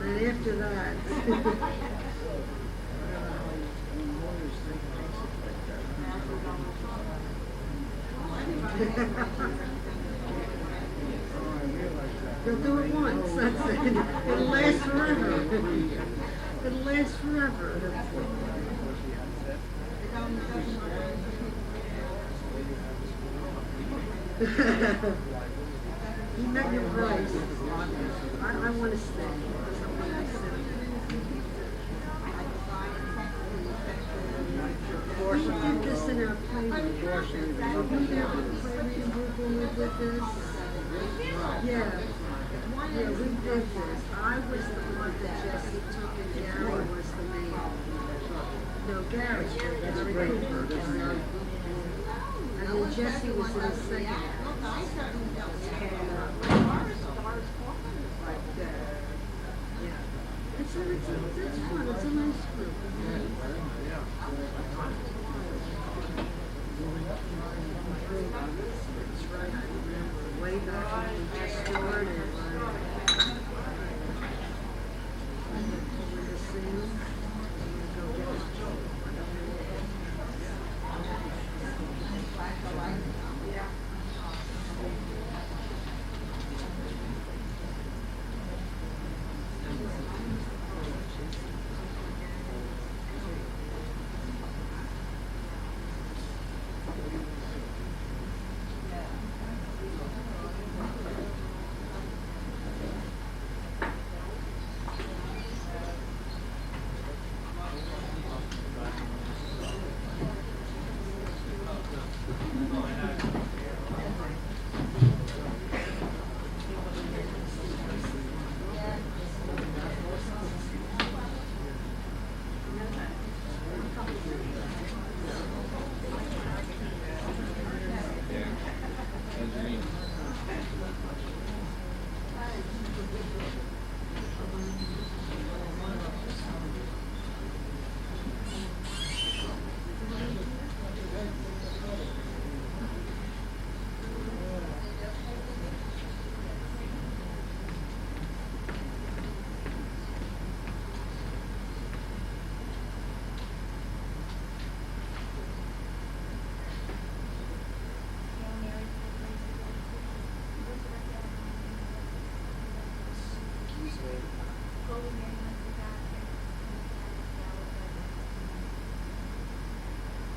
And after that. They'll do it once, that's it. It'll last forever. It'll last forever. You met your price. I want to stay. Because I want to stay. We did this in our playroom. Were you there with the playroom group when we did this? Yeah. Yeah, we did this. I was the one that Jesse took and Gary was the man. No, Gary. Gary Cooper. And then Jesse was in the second. It's fun. It's a nice group. That's right. I remember way back when we just started. The scene. Go get us.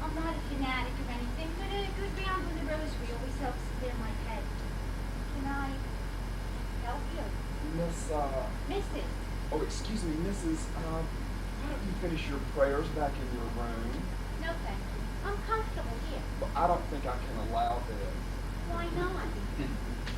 I'm not a fanatic or anything, but a good round of the rosary always helps clear my head. Can I help you? Mrs. Mrs. Excuse me, Mrs. Why don't you finish your prayers back in your room? No, thank you. I'm comfortable here. Well, I don't think I can allow this. Why not?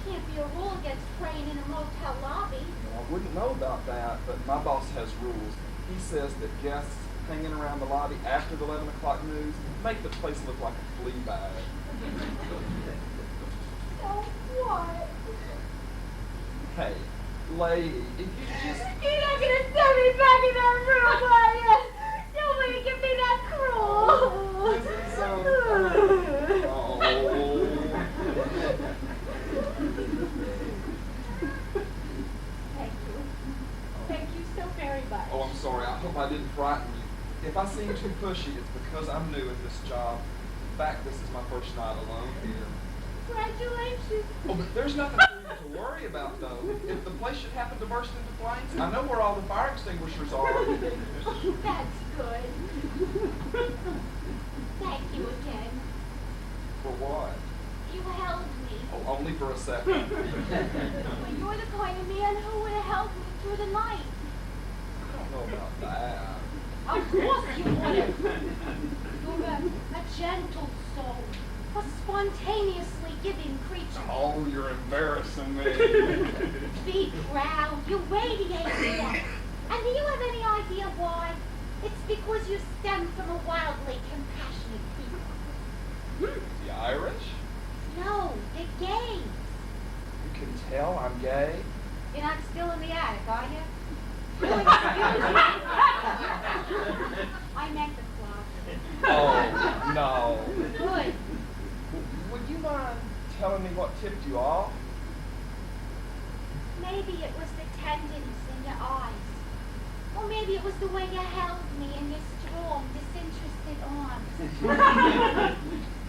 Can't be a rule against praying in a motel lobby. Well, I wouldn't know about that, but my boss has rules. He says that guests hanging around the lobby after the 11 o'clock news make the place look like a flea bag. So what? Hey, lady, if you just... You're not gonna send me back in that room, are you? Nobody can be that cruel. Thank you. Thank you so very much. Oh, I'm sorry. I hope I didn't frighten you. If I seem too pushy, it's because I'm new at this job. In fact, this is my first night alone here. Congratulations. Oh, but there's nothing for you to worry about, though. If the place should happen to burst into flames, I know where all the fire extinguishers are. That's good. Thank you again. For what? You held me. Oh, only for a second. Well, you're the kind of man who would have held me through the night. I don't know about that. Of course you would have. You're a gentle soul, a spontaneously giving creature. Oh, you're embarrassing me. Be proud. You radiate that. And do you have any idea why? It's because you stem from a wildly compassionate people. The Irish? No, the gays. You can tell I'm gay. You're not still in the attic, are you? I meant the closet. Oh, no. Good. Would you mind telling me what tipped you off? Maybe it was the tenderness in your eyes. Or maybe it was the way you held me in your strong, disinterested arms.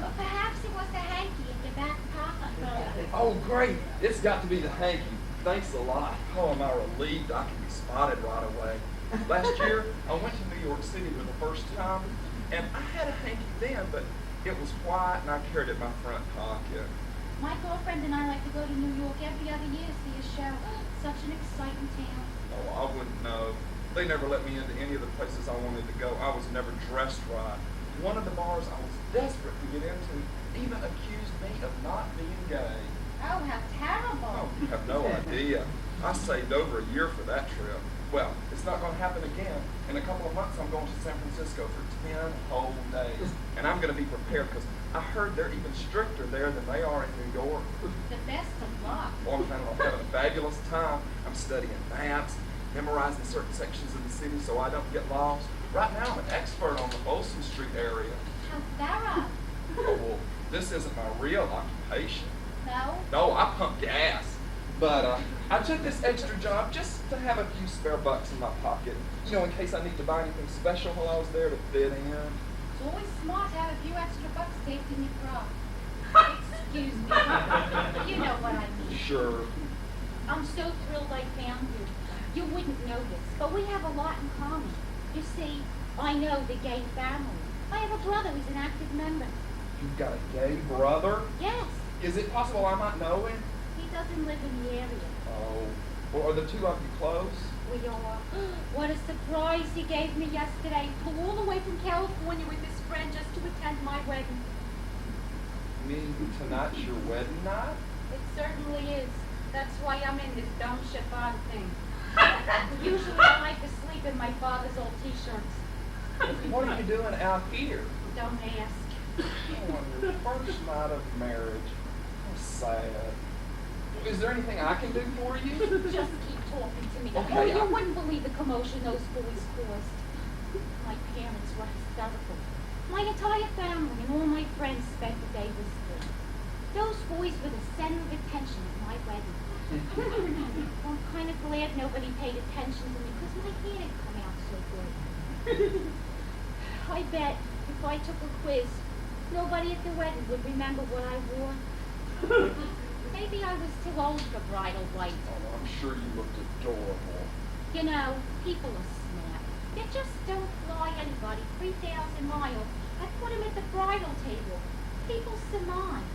Or perhaps it was the hanky in your back pocket. Oh, great. It's got to be the hanky. Thanks a lot. Oh, am I relieved I can be spotted right away. Last year, I went to New York City for the first time, and I had a hanky then, but it was white and I carried it in my front pocket. My girlfriend and I like to go to New York every other year to see a show. Such an exciting town. Oh, I wouldn't know. They never let me into any of the places I wanted to go. I was never dressed right. One of the bars I was desperate to get into even accused me of not being gay. Oh, how terrible. Oh, you have no idea. I saved over a year for that trip. Well, it's not going to happen again. In a couple of months, I'm going to San Francisco for 10 whole days. And I'm going to be prepared because I heard they're even stricter there than they are in New York. The best of luck. Well, I'm planning on having a fabulous time. I'm studying maps, memorizing certain sections of the city so I don't get lost. Right now, I'm an expert on the Folsom Street area. How thorough. Oh, well, this isn't my real occupation. No? No, I pump gas. But I took this extra job just to have a few spare bucks in my pocket. You know, in case I need to buy anything special while I was there to fit in. It's always smart to have a few extra bucks saved in your bra. Excuse me. You know what I mean. Sure. I'm so thrilled I found you. You wouldn't know this, but we have a lot in common. You see, I know the gay family. I have a brother who's an active member. You've got a gay brother? Yes, Is it possible I might know him? he doesn't live in the area. Oh. Well, are the two of you close? We are. What a surprise he gave me yesterday. Flew all the way from California with his friend just to attend my wedding. You mean tonight's your wedding night? It certainly is. That's why I'm in this dumb chiffon thing. Usually I like to sleep in my father's old t-shirts. What are you doing out here? Don't ask. Oh, on your first night of marriage. How sad. Is there anything I can do for you? Just keep talking to me. Okay, Oh, you wouldn't believe the commotion those boys caused. My parents were hysterical. My entire family and all my friends spent the day with me. Those boys were the center of attention at my wedding. I'm kind of glad nobody paid attention to me because my hair didn't come out so good. I bet if I took a quiz, nobody at the wedding would remember what I wore. Maybe I was too old for bridal white. Oh, I'm sure you looked adorable. You know, people are smart. They just don't fly anybody 3,000 miles and put them at the bridal table. People surmise.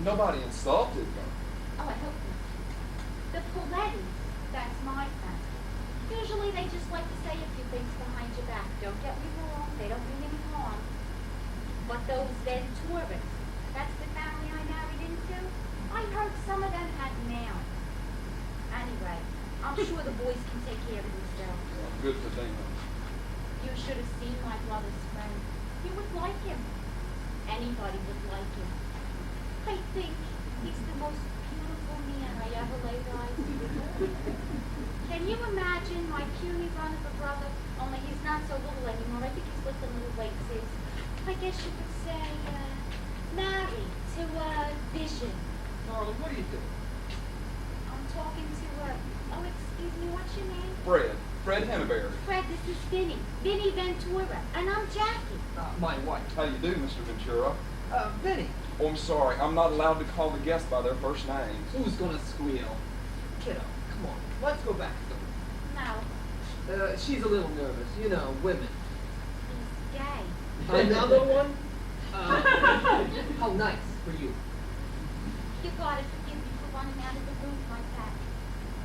Nobody insulted them. Oh, I hope not. The Paulettis, that's my family. Usually they just like to say a few things behind your back. Don't get me wrong, they don't mean any harm. But those Venturists, that's the family I married into, I heard some of them had married. Anyway, I'm sure the boys can take care of themselves. Well, good for them. You should have seen my brother's friend. You would like him. Anybody would like him. I think he's the most beautiful man I ever laid eyes on. Can you imagine my puny run of a brother? Only he's not so little anymore. I think he's lifting little weights. I guess you could say, married to a vision. Darling, what are you doing? I'm talking to oh, excuse me, what's your name? Fred Henneberry. Fred, this is Vinny. Vinny Ventura. And I'm Jackie. My wife. How you do, Mr. Ventura? Vinny. Oh, I'm sorry. I'm not allowed to call the guests by their first names. Who's gonna squeal? Kiddo, come on. Let's go back to the No, she's a little nervous. You know, women. he's gay. Another one? How nice for you. You gotta forgive me for running out of the room like that.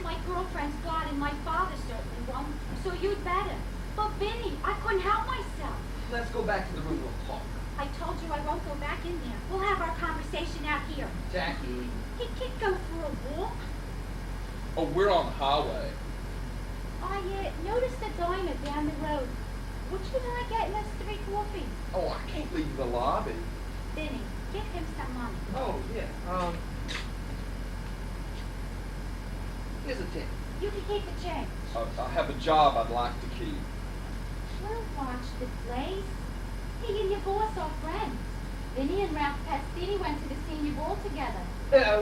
My girlfriend's God and my father certainly won't, so you'd better. But Vinny, I couldn't help myself. Let's go back to the room. We'll talk. I told you I won't go back in there. We'll have our conversation out here. Jackie. He can't go for a walk. Oh, we're on the highway. I noticed a diner down the road. Which one I get in us 3 coffees? Oh, I can't leave the lobby. Vinny, give him some money. Oh, yeah. Here's a tip. You can keep the change. I have a job I'd like to keep. We'll watch the place. He and your boss are friends. Vinny and Ralph Pastini went to the senior ball together.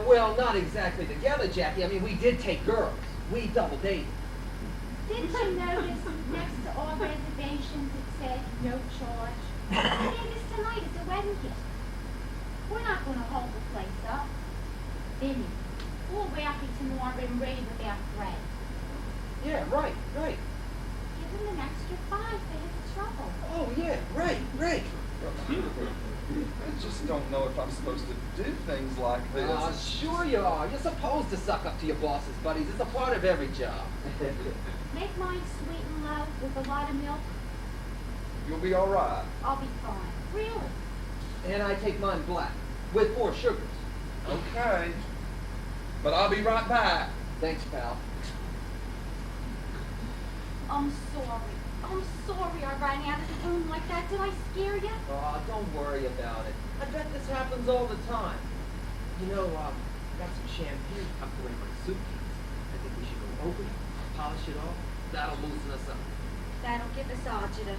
Well, not exactly together, Jackie. I mean, we did take girls. We double dated. Didn't you notice next to all reservations it said no charge? And this tonight is a wedding gift. We're not going to hold the place up. Vinny, we'll wrap it tomorrow and ready without Fred. Yeah, right. Give him an extra 5 for his trouble. Oh, yeah, right. just don't know if I'm supposed to do things like this. Sure you are. You're supposed to suck up to your bosses, buddies. It's a part of every job. Make mine sweet and low with a lot of milk. You'll be all right. I'll be fine. Really? And I take mine black, with 4 sugars. Okay. But I'll be right back. Thanks, pal. I'm sorry. I'm sorry I ran out of the room like that. Did I scare you? Oh, don't worry about it. I bet this happens all the time. You know, got some champagne tucked away in my suitcase. I think we should go open it, polish it off. That'll loosen us up. That'll give us agita.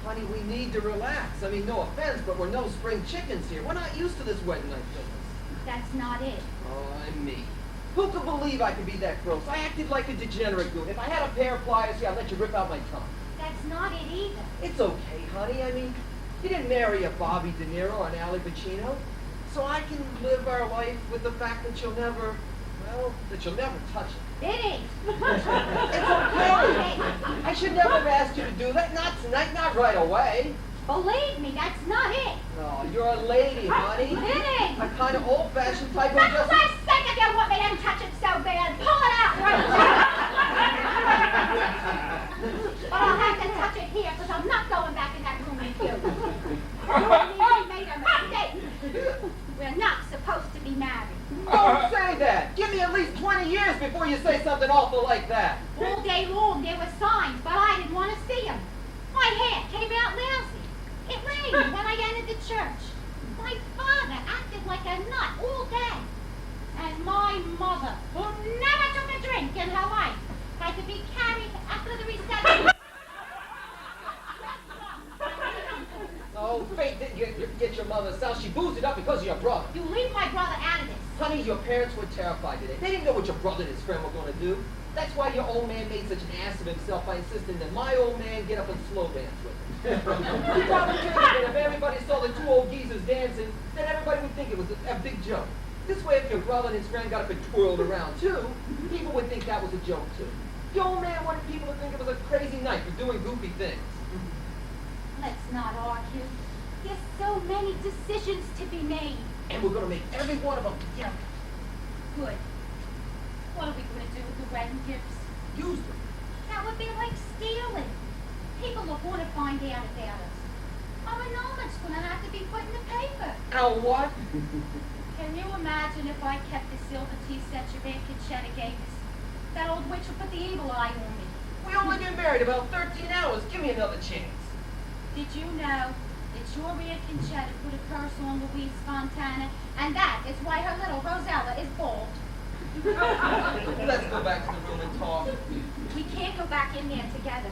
Honey, we need to relax. I mean, no offense, but we're no spring chickens here. We're not used to this wedding night business. That's not it. Oh, and me. Who could believe I could be that gross? I acted like a degenerate goon. If I had a pair of pliers here, I'd let you rip out my tongue. That's not it either. It's okay, honey. I mean, you didn't marry a Bobby De Niro or an Ali Pacino. So I can live our life with the fact that you'll never touch it. It is. It's okay. I should never have asked you to do that. Not tonight, not right away. Believe me, that's not it. No, you're a lady, honey. It is. A kind of old-fashioned type of That's just... the second you want me to touch it so bad. Pull it out right now. But I'll have to touch it here because I'm not going back in that room with you. You and me made a mistake. We're not supposed to be married. Don't say that. Give me at least 20 years before you say something awful like that. All day long there were signs, but I didn't want to see them. My hair came out lousy. It rained when I entered the church. My father acted like a nut all day. And my mother, who never took a drink in her life, had to be carried after the reception. Oh, Faith didn't get your mother's house. She boozed it up because of your brother. You leave my brother out of this. Honey, your parents were terrified today. They didn't know what your brother and his friend were going to do. That's why your old man made such an ass of himself by insisting that my old man get up and slow dance with him. He probably figured that if everybody saw the 2 old geezers dancing, then everybody would think it was a big joke. This way, if your brother and his friend got up and twirled around too, people would think that was a joke too. The old man wanted people to think it was a crazy night for doing goofy things. Let's not argue. There's so many decisions to be made. And we're going to make every one of them together. Good. What are we going to do with the wedding gifts? Use them. That would be like stealing. People are going to find out about us. Our annulement's going to have to be put in the paper. Our what? Can you imagine if I kept the silver tea set your Aunt Conchetta gave us? That old witch would put the evil eye on me. We only been married about 13 hours. Give me another chance. Did you know that your Aunt Conchetta put a curse on Louise Fontana, and that is why her little Rosella is bald? Let's go back to the room and talk. We can't go back in there together.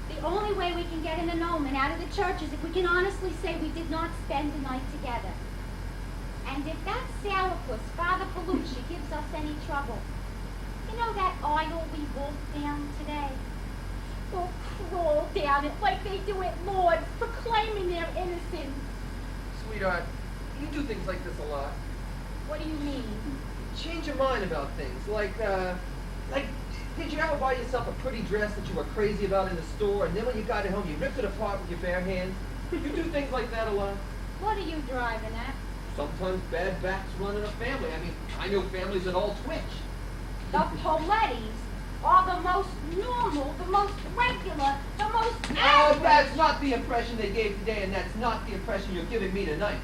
The only way we can get an annulment out of the church is if we can honestly say we did not spend the night together. And if that sourpuss, Father Palucci, gives us any trouble, you know that aisle we walked down today? They'll crawl down it like they do at Lord's, proclaiming their innocence. Sweetheart, you do things like this a lot. What do you mean? Change your mind about things. Like, did you ever buy yourself a pretty dress that you were crazy about in the store, and then when you got it home, you ripped it apart with your bare hands? You do things like that a lot? What are you driving at? Sometimes bad backs run in a family. I mean, I know families that all twitch. The Palettis are the most normal, the most regular, the most average. That's not the impression they gave today, and that's not the impression you're giving me tonight.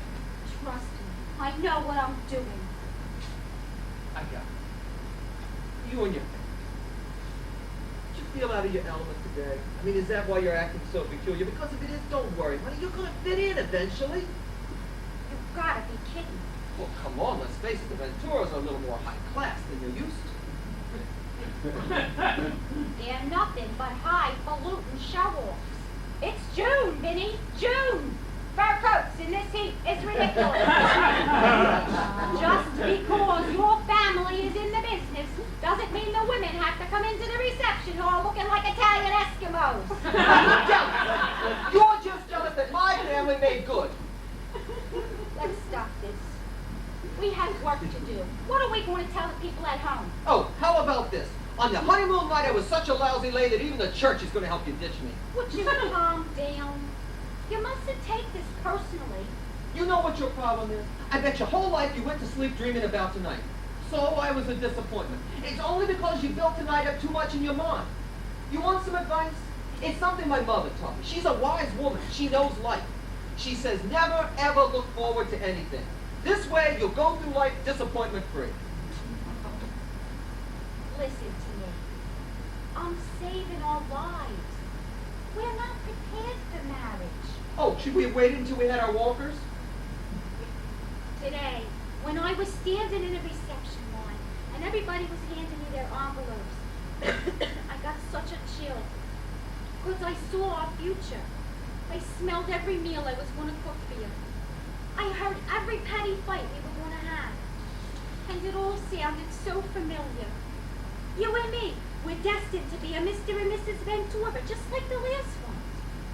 Trust me, I know what I'm doing. I got it. You and your family. Did you feel out of your element today? I mean, is that why you're acting so peculiar? Because if it is, don't worry, honey. You're going to fit in eventually. You've got to be kidding. Well, come on, let's face it. The Venturas are a little more high class than you're used to. They're nothing but highfalutin show-offs. It's June, Vinny, June. Fur coats in this heat is ridiculous. Just because your family is in the business doesn't mean the women have to come into the reception hall looking like Italian Eskimos. I'm jealous. You're just jealous that my family made good. Let's stop this. We have work to do. What are we going to tell the people at home? Oh, how about this? On the honeymoon night, I was such a lousy lady that even the church is going to help you ditch me. Would you calm down? You mustn't take this personally. You know what your problem is? I bet your whole life you went to sleep dreaming about tonight. So I was a disappointment. It's only because you built tonight up too much in your mind. You want some advice? It's something my mother taught me. She's a wise woman. She knows life. She says never, ever look forward to anything. This way, you'll go through life disappointment-free. Listen to me. I'm saving our lives. We're not prepared for marriage. Oh, should we have waited until we had our walkers? Today, when I was standing in a reception line and everybody was handing me their envelopes, I got such a chill. Because I saw our future. I smelled every meal I was going to cook for you. I heard every petty fight we were going to have. And it all sounded so familiar. You and me, we're destined to be a Mr. and Mrs. Ventura, just like the last ones.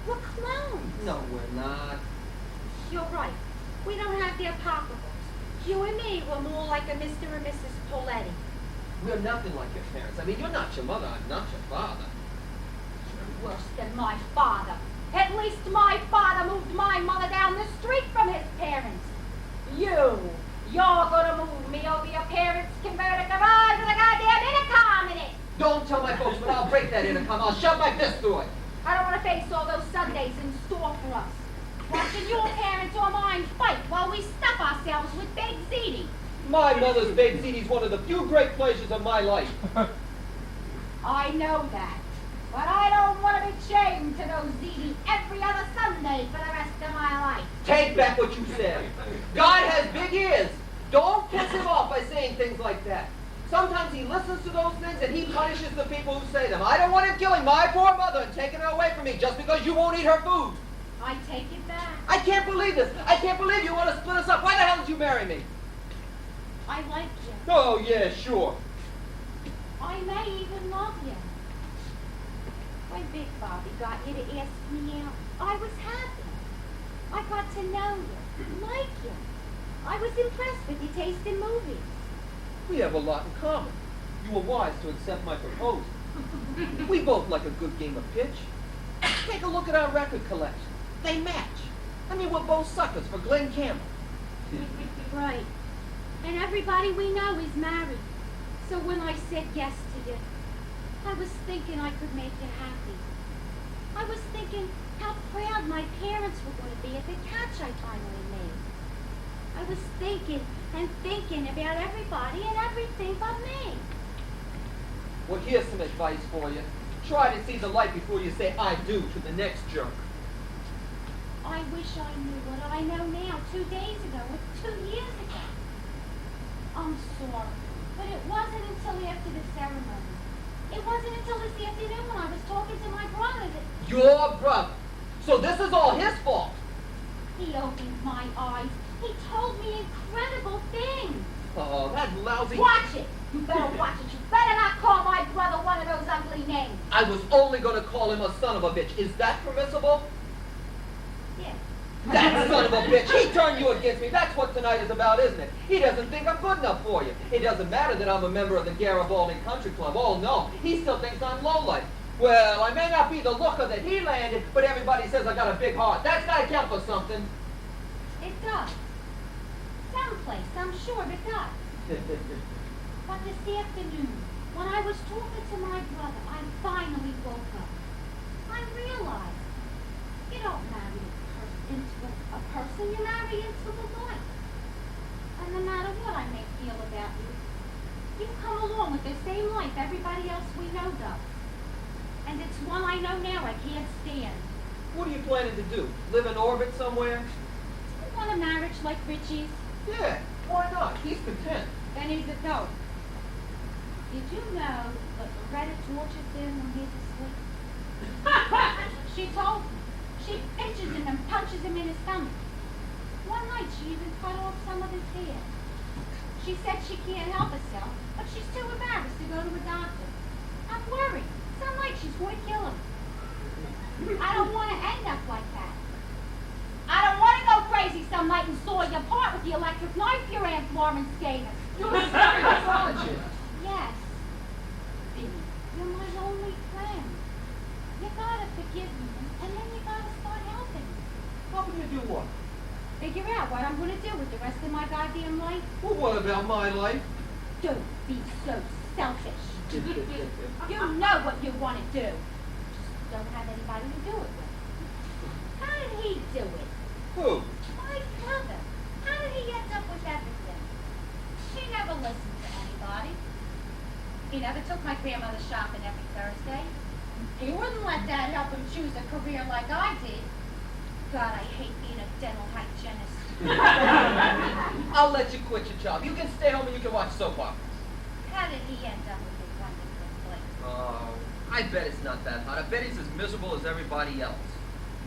We're clones. No, we're not. You're right. We don't have their pocketbooks. You and me were more like a Mr. and Mrs. Poletti. We're nothing like your parents. I mean, you're not your mother. I'm not your father. You're worse than my father. At least my father moved my mother down the street from his parents. You're gonna move me over your parents' converted garage with a goddamn intercom in it. Don't tell my folks, but I'll break that intercom. I'll shove my fist through it. I don't want to face all those Sundays in store for us. Watching your parents or mine fight while we stuff ourselves with baked ziti. My mother's baked ziti is one of the few great pleasures of my life. I know that. But I don't want to be chained to those ziti every other Sunday for the rest of my life. Take back what you said. God has big ears. Don't piss him off by saying things like that. Sometimes he listens to those things and he punishes the people who say them. I don't want him killing my poor mother and taking her away from me just because you won't eat her food. I take it back. I can't believe this. I can't believe you want to split us up. Why the hell did you marry me? I like you. Oh, yeah, sure. I may even love you. When Big Bobby got you to ask me out, I was happy. I got to know you, like you. I was impressed with your taste in movies. We have a lot in common. You were wise to accept my proposal. We both like a good game of pitch. Take a look at our record collection. They match. I mean, we're both suckers for Glenn Campbell. Right. And everybody we know is married. So when I said yes to you, I was thinking I could make you happy. I was thinking how proud my parents were going to be at the catch I finally made. I was thinking and thinking about everybody and everything but me. Well, here's some advice for you. Try to see the light before you say I do to the next jerk. I wish I knew what I know now 2 days ago or 2 years ago. I'm sorry, but it wasn't until after the ceremony. It wasn't until this afternoon when I was talking to my brother that Your brother. So this is all his fault. he opened my eyes. He told me incredible things. Oh, that lousy... Watch it. You better watch it. You better not call my brother one of those ugly names. I was only going to call him a son of a bitch. Is that permissible? Yeah. That son of a bitch, he turned you against me. That's what tonight is about, isn't it? He doesn't think I'm good enough for you. It doesn't matter that I'm a member of the Garibaldi Country Club. Oh, no. He still thinks I'm lowlife. Well, I may not be the looker that he landed, but everybody says I got a big heart. That's got to count for something. It does. Someplace, I'm sure it does. But this afternoon, when I was talking to my brother, I finally woke up. I realized you don't marry a person, you marry into a life. And no matter what I may feel about you, you come along with the same life everybody else we know does. And it's one I know now I can't stand. What are you planning to do? Live in orbit somewhere? You want a marriage like Richie's? Yeah, why not? He's content. Then he's a dope. Did you know that Loretta tortures him when he's asleep? She told me. She pinches him and punches him in his stomach. One night she even cut off some of his hair. She said she can't help herself, but she's too embarrassed to go to a doctor. I'm worried. Some night she's going to kill him. I don't want to end up like that. I don't want to go crazy some night and saw you apart with the electric knife your Aunt Florence gave us. You're serious, aren't you? Yes. Billy, you're my only friend. You gotta forgive me, and then you gotta start helping me. How can you do what? Figure out what I'm gonna do with the rest of my goddamn life. Well, what about my life? Don't be so selfish. You know what you want to do. Just don't have anybody to do it with. How did he do it? Who? My brother. How did he end up with everything? He never listened to anybody. He never took my grandmother shopping every Thursday. He wouldn't let that help him choose a career like I did. God, I hate being a dental hygienist. I'll let you quit your job. You can stay home and you can watch soap operas. How did he end up with his wonderful place? Oh, I bet it's not that hot. I bet he's as miserable as everybody else.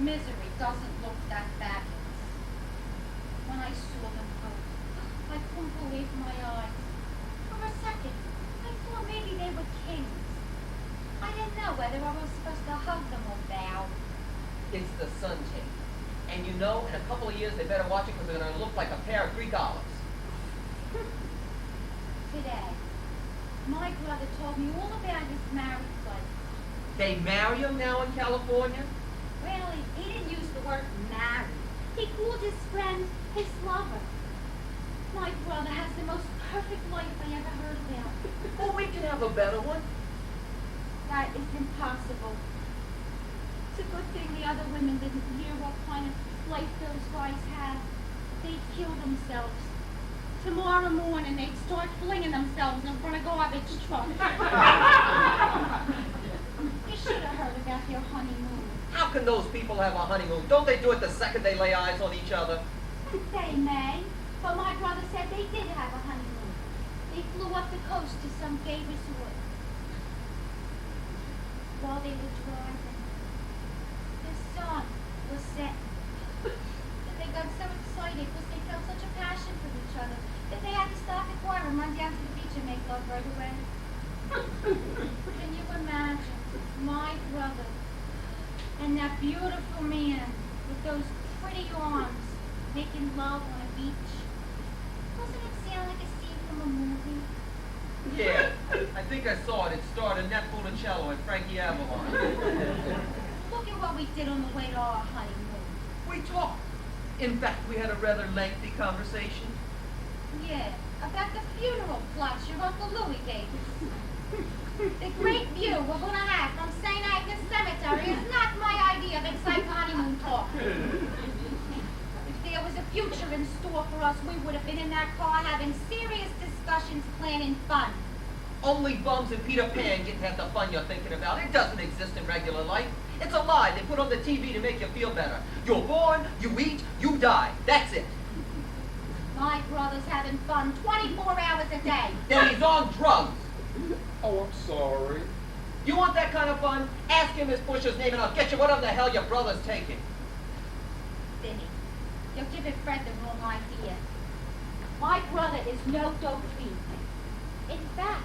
Misery doesn't look that fabulous. When I saw them both, I couldn't believe my eyes. For a second, I thought maybe they were kings. I didn't know whether I was supposed to hug them or bow. It's the sun change. And you know, in a couple of years, they better watch it because they're going to look like a pair of Greek olives. Today, my brother told me all about his married life. They marry him now in California? Well, he didn't use the word marry. He called his friend his lover. My brother has the most perfect life I ever heard about. Well, we can have a better one. That is impossible. It's a good thing the other women didn't hear what kind of life those guys had. They'd kill themselves. Tomorrow morning, they'd start flinging themselves in front of garbage trucks. You should have heard about their honeymoon. How can those people have a honeymoon? Don't they do it the second they lay eyes on each other? They may, but my brother said they did have a honeymoon. They flew up the coast to some gay resort. While they were driving, the sun was setting. And they got so excited because they felt such a passion for each other that they had to stop the car and run down to the beach and make love right away. Can you imagine my brother and that beautiful man with those pretty arms making love on a beach? Doesn't it sound like a scene from a movie? Yeah, I think I saw it. It starred Annette Funicello and Frankie Avalon. Look at what we did on the way to our honeymoon. We talked. In fact, we had a rather lengthy conversation. Yeah, about the funeral plots your Uncle Louis gave us. The great view we're going to have from St. Agnes Cemetery is not my idea of exciting honeymoon talk. If there was a future in store for us, we would have been in that car having serious discussions, planning fun. Only bums and Peter Pan get to have the fun you're thinking about. It doesn't exist in regular life. It's a lie they put on the TV to make you feel better. You're born, you eat, you die. That's it. My brother's having fun 24 hours a day. Then he's on drugs. Oh, I'm sorry. You want that kind of fun? Ask him his Bush's name and I'll get you whatever the hell your brother's taking. Vinny, you're giving Fred the wrong idea. My brother is no dope fiend. In fact,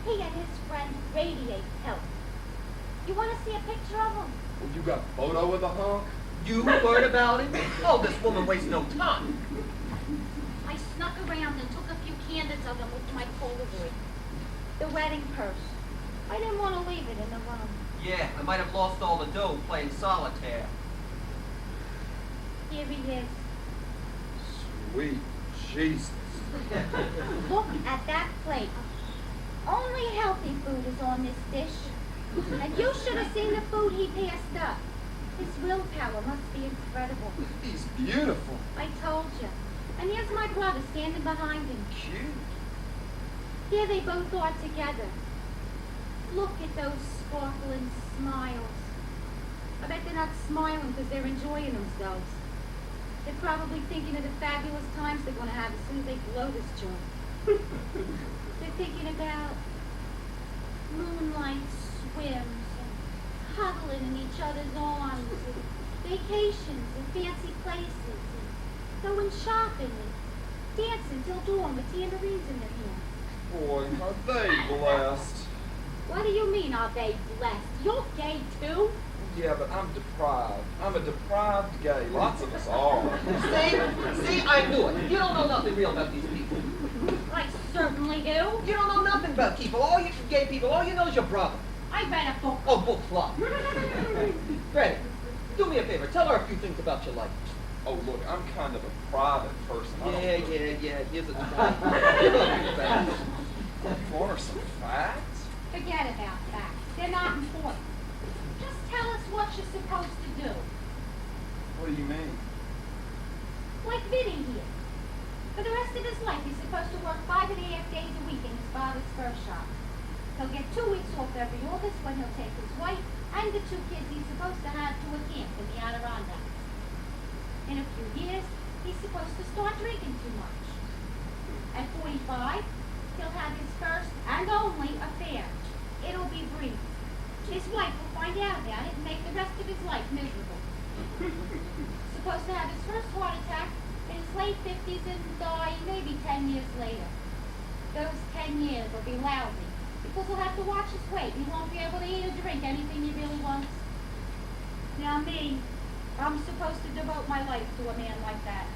he and his friend radiate health. You want to see a picture of him? Well, you got a photo of the hunk? You heard about him? Oh, this woman wastes no time. I snuck around and took a few candidates of him with my Polaroid. The wedding purse. I didn't want to leave it in the room. Yeah, I might have lost all the dough playing solitaire. Here he is. Sweet Jesus. Look at that plate. Only healthy food is on this dish. And you should have seen the food he passed up. His willpower must be incredible. He's beautiful. I told you. And here's my brother standing behind him. Cute. Here they both are together. Look at those sparkling smiles. I bet they're not smiling because they're enjoying themselves. They're probably thinking of the fabulous times they're going to have as soon as they blow this joint. They're thinking about moonlight swims and huddling in each other's arms and vacations and fancy places and going shopping and dancing till dawn with tambourines in their hands. Boy, are they blessed. What do you mean, are they blessed? You're gay too? Yeah, but I'm deprived. I'm a deprived gay. Lots of us are. See, I knew it. You don't know nothing real about these people. I certainly do. You don't know nothing about people. All you gay people, all you know is your brother. I read a book. Oh, book club. Freddie, do me a favor. Tell her a few things about your life. Oh, look, I'm kind of a private person. I don't Yeah, look- here's a try. You want some facts? Forget about facts. They're not important. Just tell us what you're supposed to do. What do you mean? Like Vinny here. For the rest of his life, he's supposed to work 5.5 days a week in his father's fur shop. He'll get 2 weeks off every August when he'll take his wife and the 2 kids he's supposed to have to a camp in the Adirondacks. In a few years, he's supposed to start drinking too much. At 45, he'll have his first and only affair. It'll be brief. His wife will find out about it and make the rest of his life miserable. Supposed to have his first heart attack in his late 50s and die maybe 10 years later. Those 10 years will be lousy because he'll have to watch his weight. He won't be able to eat or drink anything he really wants. Now me, I'm supposed to devote my life to a man like that.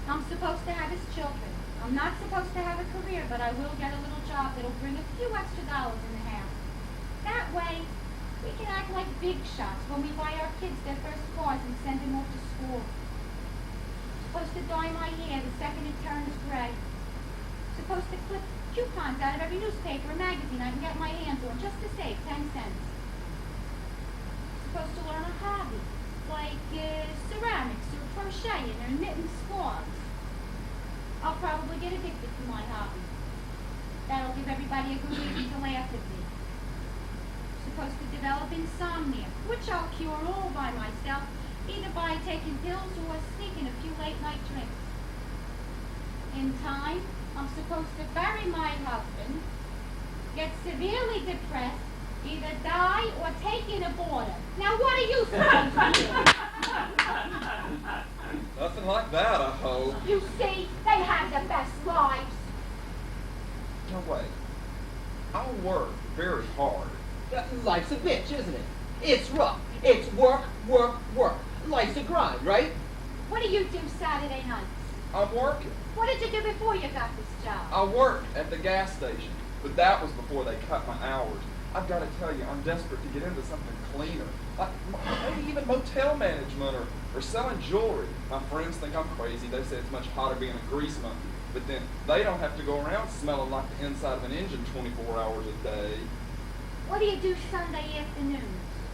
I'm supposed to have his children. I'm not supposed to have a career, but I will get a little job that'll bring a few extra dollars in the house. That way, we can act like big shots when we buy our kids their first cars and send them off to school. Supposed to dye my hair the second it turns gray. Supposed to clip coupons out of every newspaper or magazine I can get my hands on just to save 10 cents. Supposed to learn a hobby, like ceramics or crocheting or knitting scarves. I'll probably get addicted to my hobby. That'll give everybody a good reason to laugh at me. Supposed to develop insomnia, which I'll cure all by myself, either by taking pills or sneaking a few late night drinks. In time, I'm supposed to bury my husband, get severely depressed, either die or take in a border. Now what are you supposed to do? Nothing like that, I hope. You see, they have the best lives. No, wait. I'll work very hard. Life's a bitch, isn't it? It's rough. It's work, work, work. Life's a grind, right? What do you do Saturday nights? I'm working. What did you do before you got this job? I worked at the gas station, but that was before they cut my hours. I've got to tell you, I'm desperate to get into something cleaner, like maybe even motel management or selling jewelry. My friends think I'm crazy. They say it's much hotter being a grease monkey, but then they don't have to go around smelling like the inside of an engine 24 hours a day. What do you do Sunday afternoons?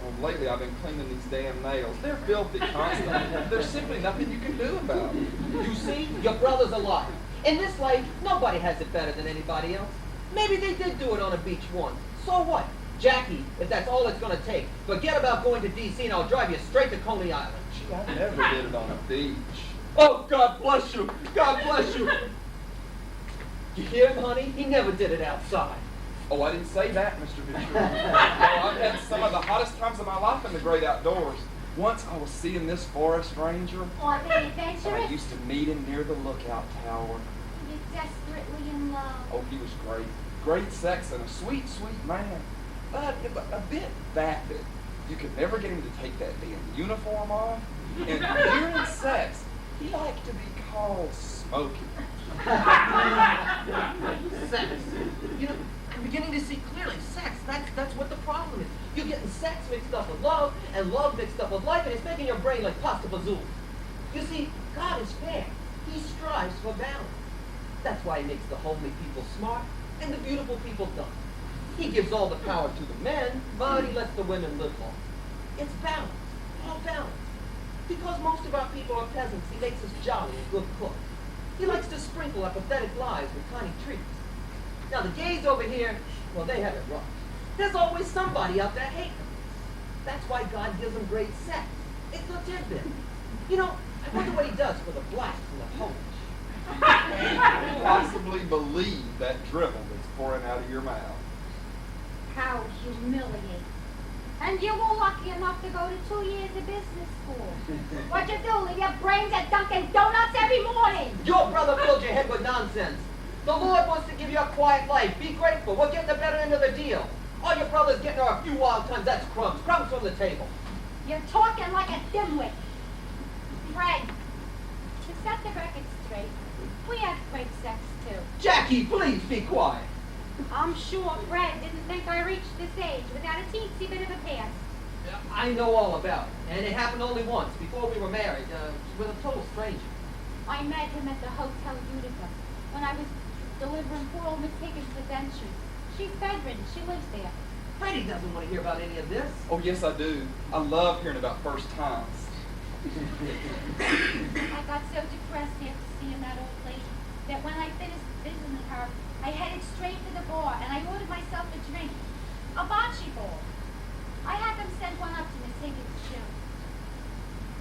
Well, lately I've been cleaning these damn nails. They're filthy constantly. There's simply nothing you can do about it. You see, your brother's alive. In this life, nobody has it better than anybody else. Maybe they did do it on a beach once. So what? Jackie, if that's all it's going to take, forget about going to D.C. and I'll drive you straight to Coney Island. Gee, I never did it on a beach. Oh, God bless you. God bless you. You hear him, honey? He never did it outside. Oh, I didn't say that, Mr. Ventura. No, I've had some of the hottest times of my life in the great outdoors. Once I was seeing this forest ranger. Aren't they I adventurous? used to meet him near the lookout tower. You're desperately in love. Oh, he was great. Great sex and a sweet, sweet man. But a bit vapid. You could never get him to take that damn uniform off. And during sex, he liked to be called Smokey. Sex. You know, I'm beginning to see clearly. Sex, that's what the problem is. You're getting sex mixed up with love, and love mixed up with life, and it's making your brain like pasta fazool. You see, God is fair. He strives for balance. That's why he makes the homely people smart, and the beautiful people dumb. He gives all the power to the men, but he lets the women live long. It's balance, all balance. Because most of our people are peasants, he makes us jolly and good cooks. He likes to sprinkle our pathetic lives with tiny treats. Now the gays over here, well, they have it rough. There's always somebody out there hating them. That's why God gives them great sex. It's a tidbit. You know, I wonder what he does for the blacks and the Polish. Can't possibly believe that drivel that's pouring out of your mouth. How humiliating. And you were lucky enough to go to 2 years of business school. What'd you do, leave your brains at Dunkin' Donuts every morning? Your brother filled your head with nonsense. The Lord wants to give you a quiet life. Be grateful. We're getting the better end of the deal. All your brother's getting are a few wild times. That's crumbs. Crumbs from the table. You're talking like a dimwit. Fred, to set the record straight, we have great sex too. Jackie, please be quiet. I'm sure Fred didn't think I reached this age without a teensy bit of a past. I know all about it, and it happened only once, before we were married, with a total stranger. I met him at the Hotel Utica when I was delivering poor old Miss Higgins' dentures. She's bedridden. She lives there. Freddie doesn't want to hear about any of this. Oh, yes, I do. I love hearing about first times. I got so depressed after seeing that old lady that when I finished visiting her, I headed straight to the bar and I ordered myself a drink, a bocce ball. I had them send one up to Miss Higgins' show.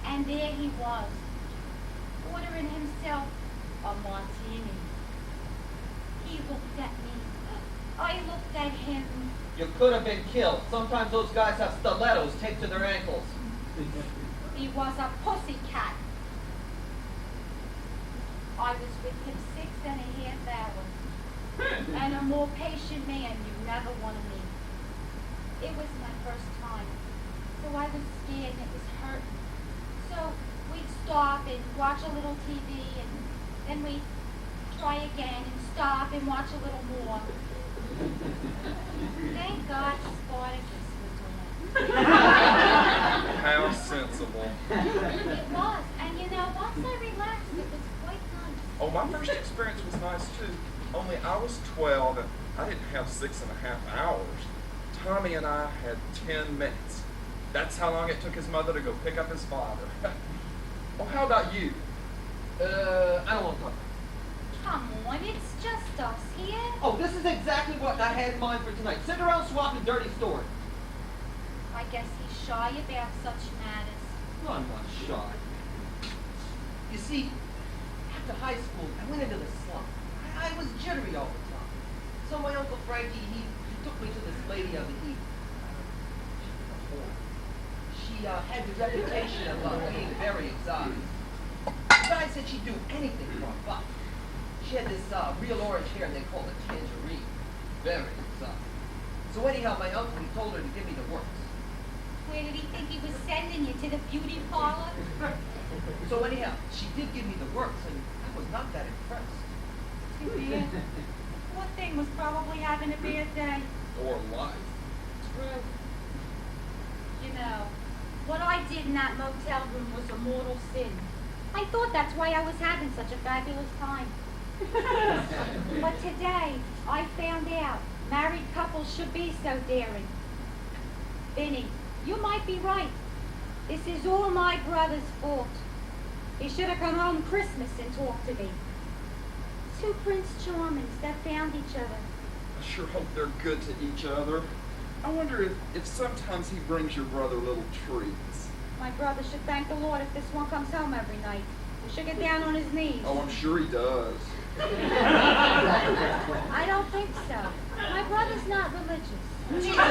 And there he was, ordering himself a martini. He looked at me. I looked at him. You could have been killed. Sometimes those guys have stilettos taped to their ankles. He was a pussycat. I was with him 6.5 hours. And a more patient man you never want to meet. It was my first time, so I was scared and it was hurting. So we'd stop and watch a little TV, and then we'd try again and stop and watch a little more. Thank God Spartacus was around. How sensible. It was, and you know, once I relaxed, it was quite nice. Oh, my first experience was nice too. Only I was 12 and I didn't have 6.5 hours. Tommy and I had 10 minutes. That's how long it took his mother to go pick up his father. Well, how about you? I don't want to talk. Come on, it's just us here. Oh, this is exactly what I had in mind for tonight. Sit around swapping dirty stories. I guess he's shy about such matters. No, I'm not shy. You see, after high school, I went into the slum. I was jittery all the time. So my Uncle Frankie, he took me to this lady on the east. She had the reputation of being very exotic. The guy said she'd do anything for a buck. She had this real orange hair, and they called it tangerine. Very exotic. So anyhow, my uncle, he told her to give me the works. Where did he think he was sending you, to the beauty parlor? So anyhow, she did give me the works, and I was not that impressed. Too bad. Poor thing was probably having a bad day. Or life. True. You know, what I did in that motel room was a mortal sin. I thought that's why I was having such a fabulous time. But today, I found out married couples should be so daring. Benny, you might be right. This is all my brother's fault. He should have come home Christmas and talked to me. Two Prince Charmings that found each other. I sure hope they're good to each other. I wonder if sometimes he brings your brother little treats. My brother should thank the Lord if this one comes home every night. He should get down on his knees. Oh, I'm sure he does. I don't think so. My brother's not religious. Jesus! Am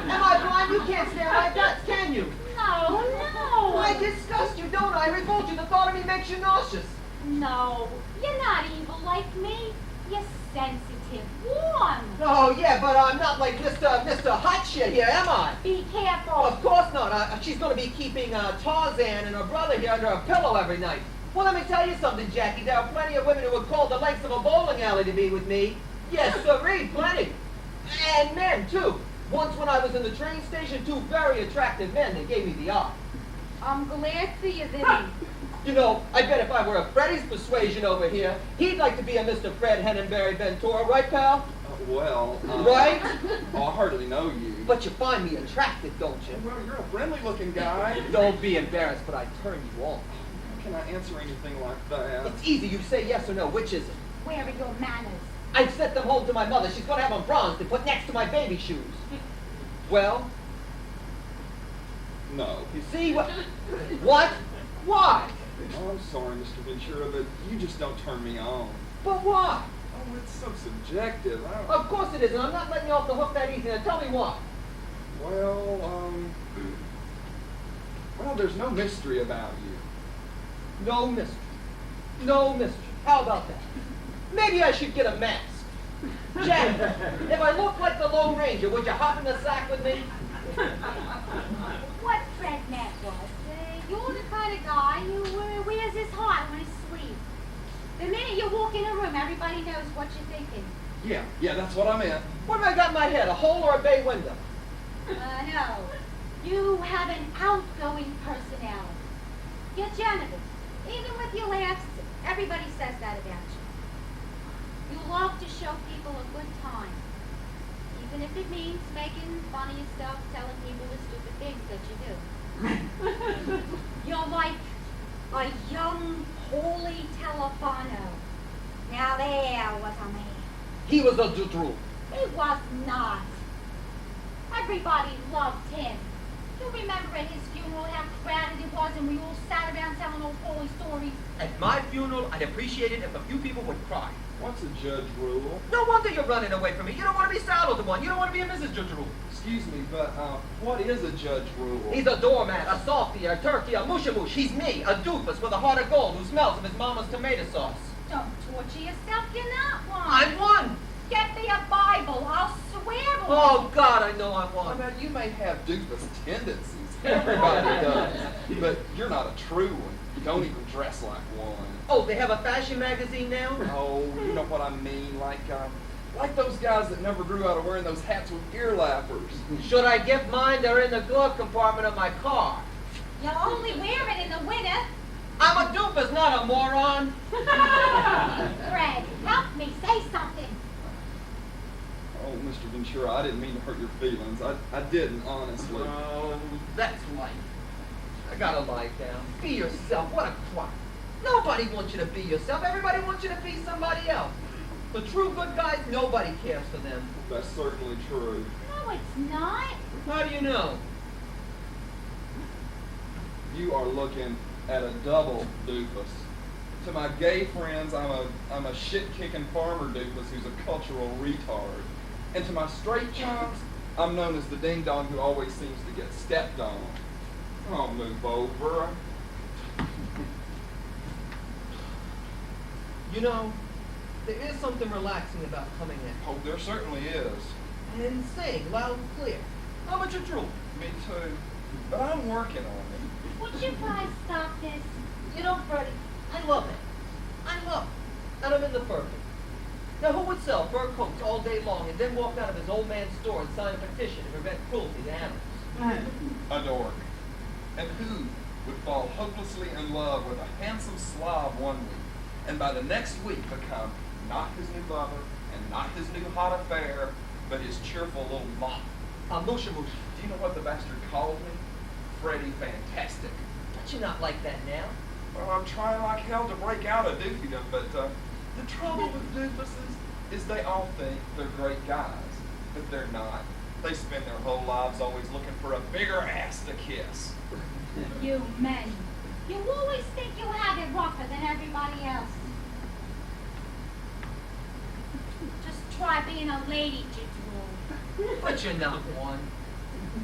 I blind? You can't stare like that, can you? No, no. I disgust you, don't I? I told you the thought of me makes you nauseous. No, you're not evil like me. You're sensitive, warm. Oh, yeah, but I'm not like Mr. Hot Shit here, am I? Be careful. Of course not. She's going to be keeping Tarzan and her brother here under her pillow every night. Well, let me tell you something, Jackie. There are plenty of women who would call the lengths of a bowling alley to be with me. Yes, sirree, plenty. And men, too. Once when I was in the train station, two very attractive men, they gave me the eye. I'm glad for you, Vinny. You know, I bet if I were of Freddie's persuasion over here, he'd like to be a Mr. Fred Henenberry Ventura, right, pal? Right? Oh, I hardly know you. But you find me attractive, don't you? Well, you're a friendly-looking guy. Don't be embarrassed, but I turn you on. How can I answer anything like that? It's easy. You say yes or no. Which is it? Where are your manners? I sent them home to my mother. She's going to have them bronzed and put next to my baby shoes. Well? No. You see what? What? Why? Oh, I'm sorry, Mr. Ventura, but you just don't turn me on. But why? Oh, it's so subjective. Of course it is, and I'm not letting you off the hook that easy. Now tell me why. Well, there's no mystery about you. No mystery. No mystery. How about that? Maybe I should get a mask. Jack, if I look like the Lone Ranger, would you hop in the sack with me? What Fred meant was, you're the kind of guy who wears his heart on his sleeve. The minute you walk in a room, everybody knows what you're thinking. Yeah, that's what I meant. What have I got in my head, a hole or a bay window? No. have an outgoing personality. You're generous. Even with your laughs, everybody says that about you. You love to show people a good time. Even if it means making fun of yourself, telling people the stupid things that you do. You're like a young, holy telephano. Now there was a man. He was a drool. He was not. Everybody loved him. You remember at his funeral how crowded it was and we all sat around telling old holy stories? At my funeral, I'd appreciate it if a few people would cry. What's a judge rule? No wonder you're running away from me. You don't want to be saddled to one. You don't want to be a Mrs. Judrul. Excuse me, but what is a judge rule? He's a doormat, a softy, a turkey, a mushamoosh. He's me, a doofus with a heart of gold who smells of his mama's tomato sauce. Don't torture yourself, you're not one. I'm one. Get me a Bible, I'll swear on Oh, God, I know I'm Well, one. now, you may have doofus tendencies. Everybody does. But you're not a true one. You don't even dress like one. Oh, they have a fashion magazine now? Oh, you know what I mean? Like those guys that never grew out of wearing those hats with ear lappers. Should I get mine? They're in the glove compartment of my car. You only wear it in the winter. I'm a doofus, not a moron. Fred, help me, say something. Oh, Mr. Ventura, I didn't mean to hurt your feelings. I didn't, honestly. Oh, that's life. I got a life now. Be yourself. What a quack. Nobody wants you to be yourself. Everybody wants you to be somebody else. The true good guys, nobody cares for them. That's certainly true. No, it's not. How do you know? You are looking at a double doofus. To my gay friends, I'm a shit-kicking farmer doofus who's a cultural retard. And to my straight chums, I'm known as the ding-dong who always seems to get stepped on. I'll move over. You know, there is something relaxing about coming in Oh, there certainly is. and saying loud and clear, how much a drool? Me too. But I'm working on it. Would you guys stop this? You know, Freddie, I love it. I love it. And I'm in the fur business. Now, who would sell fur coats all day long and then walk out of his old man's store and sign a petition to prevent cruelty to animals? A dork. And who would fall hopelessly in love with a handsome Slav one week, and by the next week become not his new lover and not his new hot affair, but his cheerful little mop? A mushamoosh. Do you know what the bastard called me? Freddie Fantastic. Don't you not like that now? Well, I'm trying like hell to break out of doofiedom, but the trouble with doofuses is they all think they're great guys, but they're not. They spend their whole lives always looking for a bigger ass to kiss. You men. You always think you have it rougher than everybody else. Just try being a lady, Jadrul. But you're not one.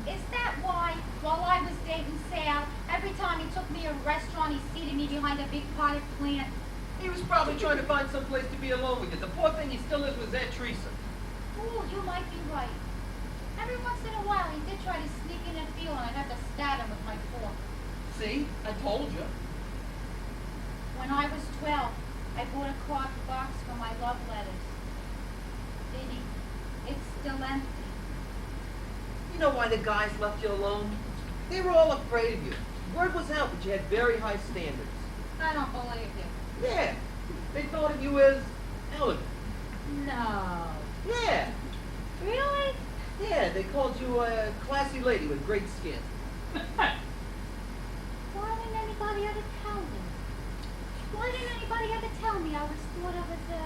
Is that why, while I was dating Sal, every time he took me to a restaurant, he seated me behind a big potted plant? He was probably trying to find some place to be alone with you. The poor thing he still is with Aunt Teresa. Ooh, you might be right. Every once in a while, he did try to sneak in and feel, and I'd have to stab him with my fork. See? I told you. When I was 12, I bought a cardboard box for my love letters. Vinny, it's still empty. You know why the guys left you alone? They were all afraid of you. Word was out that you had very high standards. I don't believe you. Yeah. They thought of you as elegant. No. Yeah. Really? Yeah, they called you a classy lady with great skin. Why didn't anybody ever tell me? Why didn't anybody ever tell me I was thought of as a...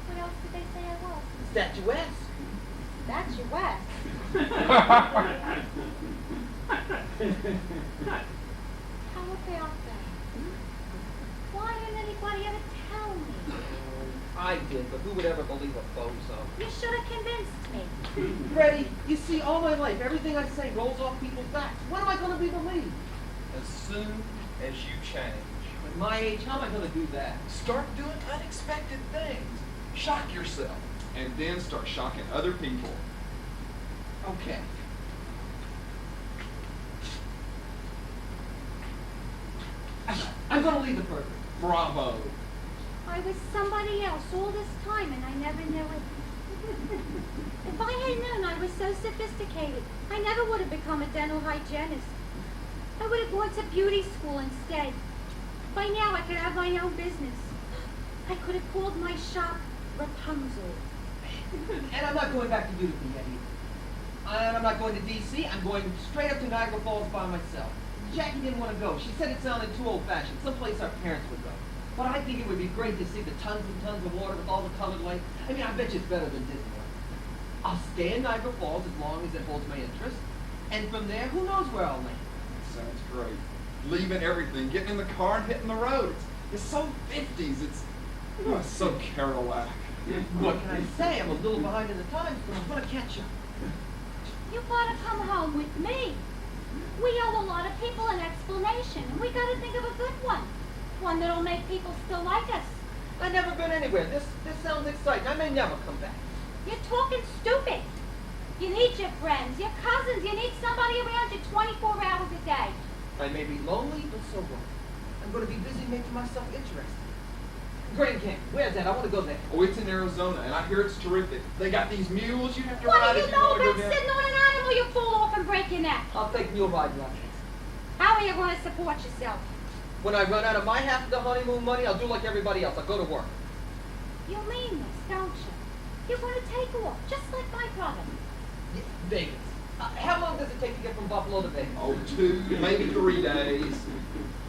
What else did they say I was? Statuesque. Statuesque. How about that? Why didn't anybody ever tell me? I did, but who would ever believe a bozo? You should have convinced me. Freddie, you see, all my life, everything I say rolls off people's backs. When am I going to be believed? As soon as you change. At my age, how am I going to do that? Start doing unexpected things. Shock yourself. And then start shocking other people. Okay. I'm going to leave the burger. Bravo. I was somebody else all this time and I never knew it. If I had known I was so sophisticated, I never would have become a dental hygienist. I would have gone to beauty school instead. By now, I could have my own business. I could have called my shop Rapunzel. And I'm not going back to Utica yet either. And I'm not going to D.C. I'm going straight up to Niagara Falls by myself. Jackie didn't want to go. She said it sounded too old-fashioned, someplace our parents would go. But I think it would be great to see the tons and tons of water with all the colored lights. I mean, I bet you it's better than Disneyland. I'll stay in Niagara Falls as long as it holds my interest. And from there, who knows where I'll land. Sounds great. Leaving everything, getting in the car and hitting the road. It's so 50s. It's so Kerouac. What can I say? I'm a little behind in the times, but I'm going to catch up. You gotta come home with me. We owe a lot of people an explanation, and we gotta think of a good one. One that'll make people still like us. I've never been anywhere. This sounds exciting. I may never come back. You're talking stupid. You need your friends, your cousins. You need somebody around you 24 hours a day. I may be lonely, but so what? I'm going to be busy making myself interesting. Grand Canyon, where's that? I want to go there. Oh, it's in Arizona, and I hear it's terrific. They got these mules you have to What ride do if you you know want to go about down. sitting on an animal? You fall off and break your neck. I'll take mule riding lessons. How are you going to support yourself? When I run out of my half of the honeymoon money, I'll do like everybody else. I'll go to work. You mean this, don't you? You're going to take off, just like my brother. Yeah, Vegas. How long does it take to get from Buffalo to Vegas? Oh, 2, maybe 3 days.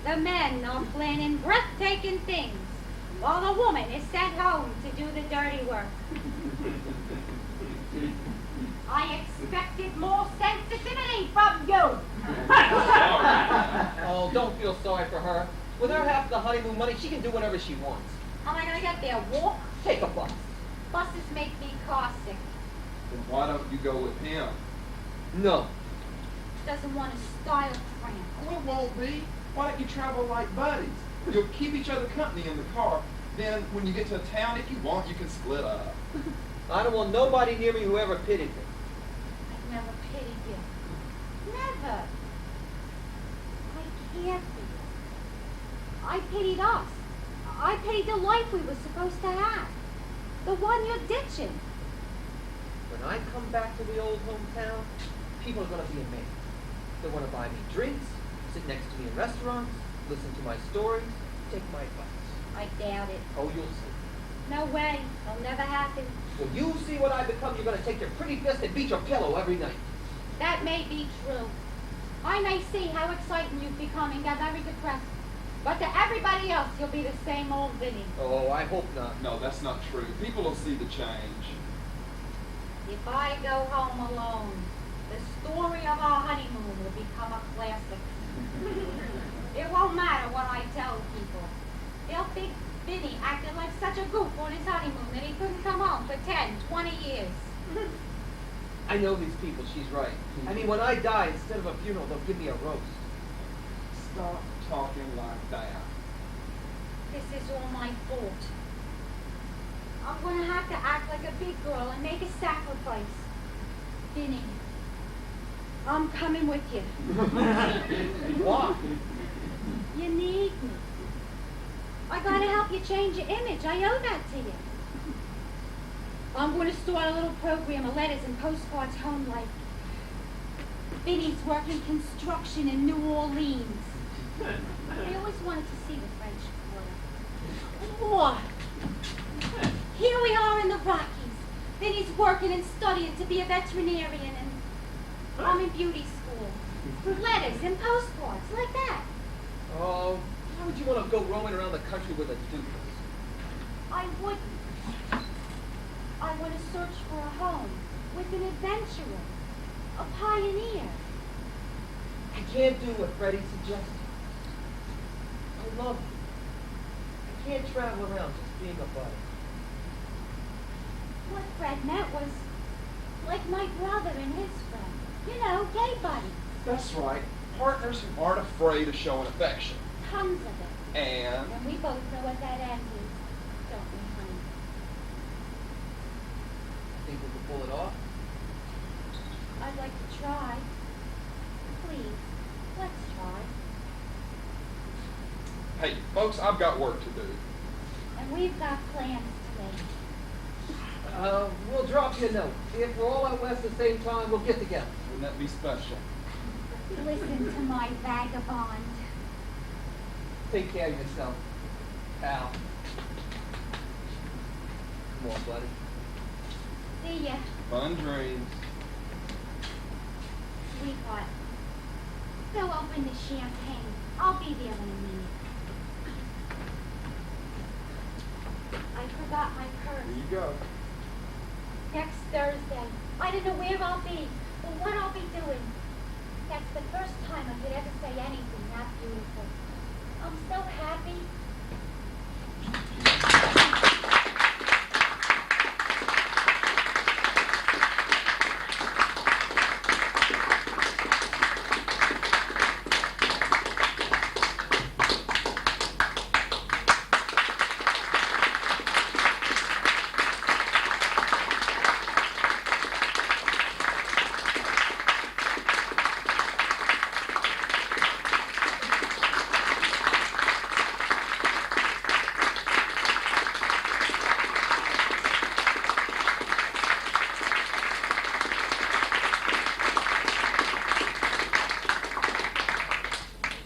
The men are planning breathtaking things, while the woman is sent home to do the dirty work. I expected more sensitivity from you. Oh, don't feel sorry for her. With her half of the honeymoon money, she can do whatever she wants. Am I going to get there? Walk? Take a bus. Buses make me car sick. Then why don't you go with him? No. Doesn't want a style cramp. Oh, it won't be. Why don't you travel like buddies? You'll keep each other company in the car. Then, when you get to a town, if you want, you can split up. I don't want nobody near me who ever pitied me. I've never pitied you. Never. I cared for you. I pitied us. I pitied the life we were supposed to have. The one you're ditching. When I come back to the old hometown, people are going to be amazed. They want to buy me drinks, sit next to me in restaurants, listen to my stories, take my advice. I doubt it. Oh, you'll see. No way. It'll never happen. When you see what I become, you're going to take your pretty fist and beat your pillow every night. That may be true. I may see how exciting you've become and get very depressed. But to everybody else, you'll be the same old Vinny. Oh, I hope not. No, that's not true. People will see the change. If I go home alone, the story of our honeymoon will become a classic. It won't matter what I tell people. They'll think Vinny acted like such a goof on his honeymoon that he couldn't come home for 10, 20 years. I know these people. She's right. I mean, when I die, instead of a funeral, they'll give me a roast. Stop talking like that. This is all my fault. I'm going to have to act like a big girl and make a sacrifice. Vinny, I'm coming with you. Why? You need me. I got to help you change your image. I owe that to you. I'm going to start a little program of letters and postcards home like Vinny's working construction in New Orleans. I always wanted to see the French Quarter. What? Here we are in the Rockies. Vinny's working and studying to be a veterinarian, and I'm in beauty school. Letters and postcards, like that. Oh, why would you want to go roaming around the country with a doofus? I wouldn't. I want to search for a home with an adventurer, a pioneer. I can't do what Freddie suggested. I love you. I can't travel around just being a buddy. What Fred meant was like my brother and his friend. You know, gay buddies. That's right. Partners who aren't afraid of showing affection. Tons of it. And And we both know what that end is, don't we, honey? Think we can pull it off? I'd like to try. Please, let's try. hey, folks, I've got work to do. And we've got plans to make. We'll drop you a note. If we're all out west at the same time, we'll get together. Wouldn't that be special? Listen to my vagabond. Take care of yourself, pal. Come on, buddy. See ya, Fun dreams. sweetheart. Go open the champagne. I'll be there in a minute. I forgot my purse. Here you go. Next Thursday. I don't know where I'll be or what I'll be doing. That's the first time I could ever say anything that beautiful. I'm so happy.